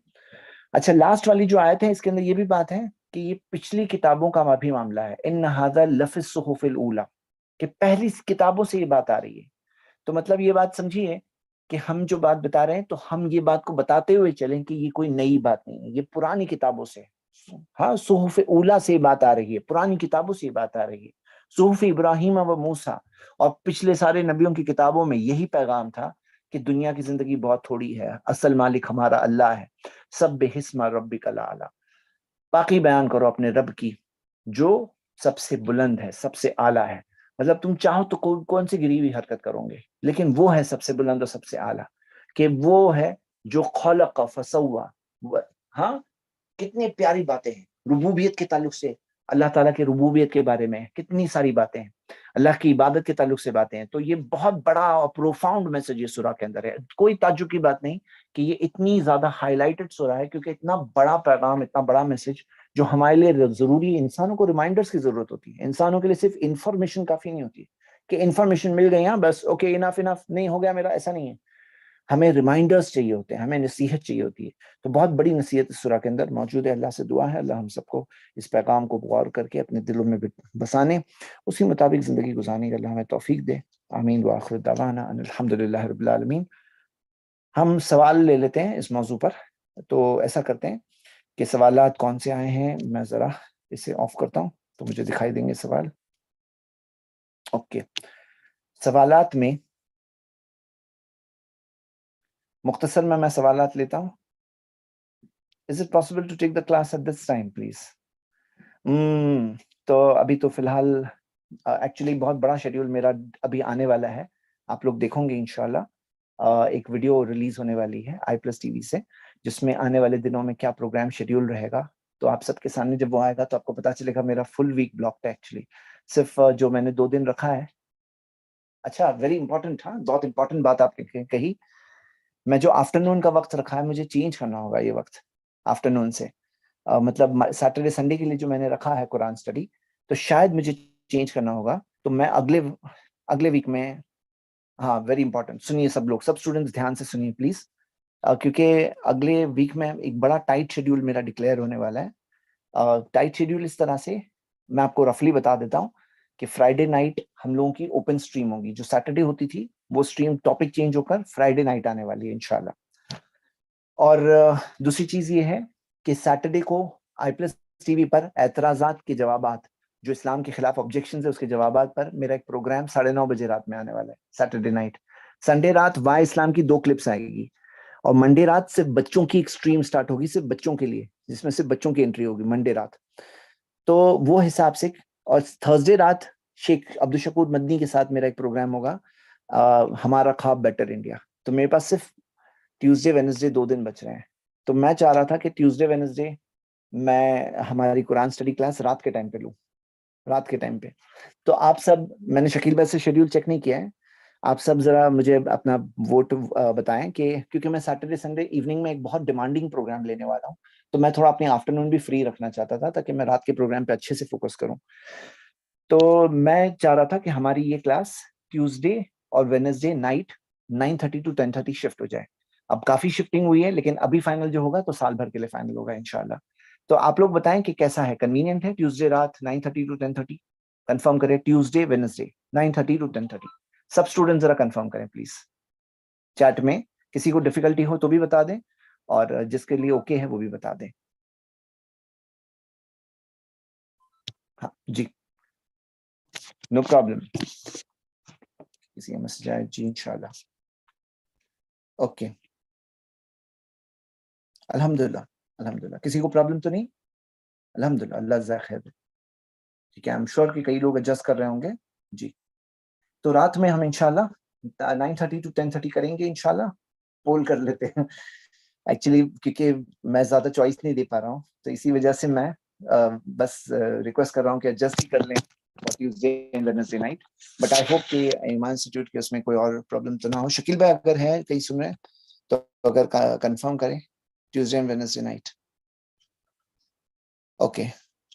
اچھا لاسٹ والی جو آیت ہے اس کے اندر یہ بھی بات ہے کہ یہ پچھلی کتابوں کا بھی معاملہ ہے. ان ھذا لفی الصحف الاولی، کہ پہلی کتابوں سے یہ بات آ رہی ہے. تو مطلب یہ بات سمجھیے کہ ہم جو بات بتا رہے ہیں تو ہم یہ بات کو بتاتے ہوئے چلیں کہ یہ کوئی نئی بات نہیں ہے، یہ پرانی کتابوں سے، ہاں صحف اولی سے بات آ رہی ہے، پرانی کتابوں سے بات آ رہی ہے. صحف ابراہیم و موسیٰ، اور پچھلے سارے نبیوں کی کتابوں میں یہی پیغام تھا کہ دنیا کی زندگی بہت تھوڑی ہے، اصل مالک ہمارا اللہ ہے. سبح اسم ربک الاعلی، باقی بیان کرو اپنے رب کی جو سب سے بلند ہے، سب سے اعلیٰ ہے. مطلب تم چاہو تو کون سی گری ہوئی حرکت کرو گے، لیکن وہ ہے سب سے بلند اور سب سے اعلیٰ، کہ وہ ہے جو خلق فسوا. ہاں کتنی پیاری باتیں ہیں ربوبیت کے تعلق سے. اللہ تعالیٰ کے ربوبیت کے بارے میں کتنی ساری باتیں ہیں، اللہ کی عبادت کے تعلق سے باتیں ہیں. تو یہ بہت بڑا اور پروفاؤنڈ میسج یہ سورہ کے اندر ہے. کوئی تعجب کی بات نہیں کہ یہ اتنی زیادہ ہائی لائٹڈ سورہ ہے، کیونکہ اتنا بڑا پیغام، اتنا بڑا میسج جو ہمارے لیے ضروری ہے. انسانوں کو ریمائنڈرز کی ضرورت ہوتی ہے. انسانوں کے لیے صرف انفارمیشن کافی نہیں ہوتی کہ انفارمیشن مل گئی، ہاں بس اوکے انف نہیں ہو گیا میرا، ایسا نہیں ہے. ہمیں ریمائنڈرز چاہیے ہوتے ہیں، ہمیں نصیحت چاہیے ہوتی ہے. تو بہت بڑی نصیحت اس سورہ کے اندر موجود ہے. اللہ سے دعا ہے اللہ ہم سب کو اس پیغام کو غور کر کے اپنے دلوں میں بسانے، اسی مطابق زندگی گزارنے کا اللہ ہمیں توفیق دے. آمین وآخر دعوانا ان الحمدللہ رب العالمین. ہم سوال لے لیتے ہیں اس موضوع پر. تو ایسا کرتے ہیں کہ سوالات کون سے آئے ہیں، میں ذرا اسے آف کرتا ہوں تو مجھے دکھائی دیں گے سوال. اوکے، سوالات میں مختصر میں سوالات لیتا ہوں. Is it possible to take the class at this time, please? تو ابھی تو فی الحال ایکچولی بہت بڑا شیڈیول میرا ابھی آنے والا ہے. آپ لوگ دیکھو گے انشاءاللہ. ایک ویڈیو ریلیز ہونے والی ہے آئی پلس ٹی وی سے، جس میں آنے والے دنوں میں کیا پروگرام شیڈیول رہے گا. تو آپ سب کے سامنے جب وہ آئے گا تو آپ کو پتا چلے گا. میرا فل ویک بلاکڈ ہے ایکچولی. صرف جو میں نے 2 دن رکھا ہے. اچھا ویری امپورٹنٹ, ہاں بہت امپورٹنٹ بات آپ نے کہی. میں جو آفٹرنون کا وقت رکھا ہے مجھے چینج کرنا ہوگا یہ وقت آفٹرنون سے. مطلب سیٹرڈے سنڈے کے لیے جو میں نے رکھا ہے قرآن اسٹڈی, تو شاید مجھے چینج کرنا ہوگا. تو میں اگلے ویک میں, ہاں ویری امپورٹنٹ, سنیے سب لوگ, سب اسٹوڈنٹس دھیان سے سنیے پلیز, کیونکہ اگلے ویک میں ایک بڑا ٹائٹ شیڈیول میرا ڈکلیئر ہونے والا ہے. ٹائٹ شیڈیول اس طرح سے میں آپ کو رفلی بتا دیتا ہوں کہ فرائیڈے نائٹ ہم لوگوں کی اوپن اسٹریم ہوگی. جو سیٹرڈے ہوتی تھی وہ اسٹریم ٹاپک چینج ہو کر فرائیڈے نائٹ آنے والی ہے انشاءاللہ. اور دوسری چیز یہ ہے کہ سیٹرڈے کو آئی پلس ٹی وی پر اعتراضات کے جوابات, جو اسلام کے خلاف آبجیکشنز ہے اس کے جوابات پر میرا ایک پروگرام 9:30 بجے رات میں آنے والا ہے سیٹرڈے نائٹ. سنڈے رات وائے اسلام کی 2 کلپس آئے گی, اور منڈے رات صرف بچوں کی ایک اسٹریم سٹارٹ ہوگی, صرف بچوں کے لیے, جس میں صرف بچوں کی انٹری ہوگی منڈے رات. تو وہ حساب سے, اور تھرسڈے رات شیخ عبدالشکور مدنی کے ساتھ میرا ایک پروگرام ہوگا, ہمارا خواب بیٹر انڈیا. تو میرے پاس صرف ٹیوزڈے وینسڈے 2 دن بچ رہے ہیں. تو میں چاہ رہا تھا کہ ٹیوزڈے وینسڈے میں ہماری قرآن اسٹڈی کلاس رات کے ٹائم پہ لوں, رات کے ٹائم پہ. تو آپ سب, میں نے شکیل بھائی سے شیڈیول چیک نہیں کیا ہے, آپ سب ذرا مجھے اپنا ووٹ بتائیں, کہ کیونکہ میں سیٹرڈے سنڈے ایوننگ میں ایک بہت ڈیمانڈنگ پروگرام لینے والا ہوں, تو میں تھوڑا اپنی آفٹرنون بھی فری رکھنا چاہتا تھا تاکہ میں رات کے پروگرام پہ اچھے سے فوکس کروں. تو میں چاہ رہا تھا کہ ہماری یہ کلاس ٹیوزڈے اور وینسڈے نائٹ 9:30 to 10:30 شفٹ ہو جائے. اب کافی شفٹنگ ہوئی ہے, لیکن ابھی فائنل جو ہوگا تو سال بھر کے لیے فائنل ہوگا انشاءاللہ. تو آپ لوگ بتائیں کہ کیسا ہے, کنوینئنٹ ہے ٹیوزڈے رات 9:30 to 10:30؟ کنفرم کریں, Tuesday Wednesday 9:30 to 10:30. Sub student ذرا کنفرم کریں پلیز چیٹ میں. کسی کو ڈیفیکلٹی ہو تو بھی بتا دیں, اور جس کے لیے اوکے ہے وہ بھی بتا دیں. ہاں جی, نو پرابلم. کسی کا میسج آئے جی انشاءاللہ. اوکے, الحمدللہ کسی کو پرابلم تو نہیں؟ الحمدللہ, اللہ جزاک خیر. ٹھیک ہے, I'm sure کہ کئی لوگ ایڈجسٹ کر رہے ہوں گے. جی, تو رات میں ہم انشاءاللہ 9:30 to 10:30 کریں گے انشاءاللہ. پول کر لیتے ہیں ایکچولی, کیونکہ میں زیادہ چوائس نہیں دے پا رہا ہوں, تو اسی وجہ سے میں بس ریکویسٹ کر رہا ہوں کہ ایڈجسٹ ہی کر لیں Tuesday and Wednesday night. But I hope کہ ایمان انسٹیٹیوٹ کے اس میں کوئی اور پرابلم تو نہ ہو. شکیل بھائی اگر ہے کہیں سن رہے ہیں تو اگر کنفرم کریں Tuesday and Wednesday night. Okay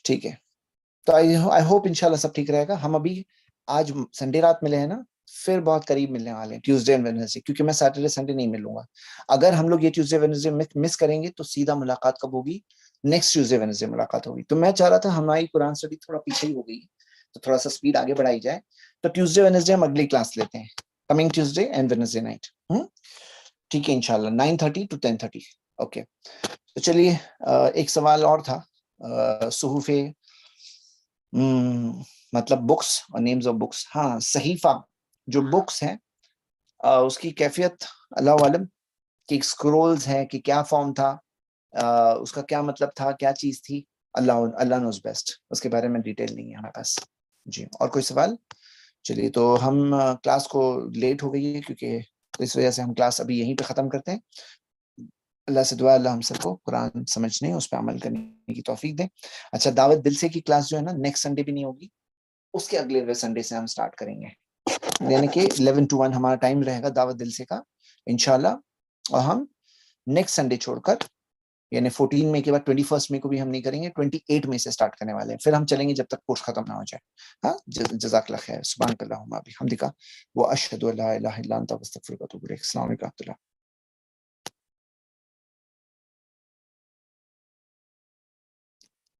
ٹھیک ہے, تو آئی ہوپ انشاءاللہ سب ٹھیک رہے گا. ہم ابھی آج سنڈے رات ملے ہیں نا, پھر بہت قریب ملنے والے ہیں ٹیوزڈے اینڈ ویڈنسڈے, کیونکہ میں سیٹرڈے سنڈے نہیں ملوں گا. اگر ہم لوگ یہ ٹیوزڈے ویڈنسڈے مس کریں گے تو سیدھا ملاقات کب ہوگی؟ نیکسٹ ٹیوزڈے ویڈنسڈے ملاقات ہوگی. تو میں چاہ رہا تھا, ہماری قرآن اسٹڈی تھوڑا پیچھے ہی ہو گئی, تو تھوڑا سا اسپیڈ آگے بڑھائی جائے. تو ٹیوزڈے ویڈنسڈے ہم اگلی کلاس لیتے ہیں, coming Tuesday and Wednesday night. ٹھیک ہے انشاءاللہ 9:30 to 10:30. اوکے, تو چلیے ایک سوال اور تھا, صحف مطلب بکس اور نیمز آف بکس. ہاں, صحیفہ جو بکس ہیں اس کی کیفیت اللہ عالم, کہ اسکرولز ہے کہ کیا فارم تھا, اس کا کیا مطلب تھا, کیا چیز تھی, اللہ نوز بیسٹ. اس کے بارے میں ڈیٹیل نہیں ہے ہمارے پاس. جی, اور کوئی سوال؟ چلیے, تو ہم کلاس کو لیٹ ہو گئی ہے کیونکہ اس وجہ سے ہم کلاس ابھی یہیں پہ ختم کرتے ہیں. اللہ سے دعا اللہ ہم سب کو قرآن سمجھنے, اس پہ عمل کرنے کی توفیق دیں. اچھا, دعوت دل سے کی کلاس جو ہے نا نیکسٹ سنڈے بھی نہیں ہوگی, اس کے اگلے سنڈے سے ہم سٹارٹ کریں گے, یعنی کہ 11 to 1 ہمارا ٹائم رہے گا دعوت دل سے کا انشاءاللہ. اور ہم نیکسٹ سنڈے چھوڑ کر, یعنی 14 مئی کے بعد 21 مئی کو بھی ہم نہیں کریں گے, 28 مئی سے سٹارٹ کرنے والے ہیں. پھر ہم چلیں گے جب تک کورس ختم نہ ہو جائے. ہاں, جزاک اللہ خیر. سبحانک اللہم وبحمدک واشہد ان لا الہ الا انت استغفرک واتوب الیک. السلام علیکم.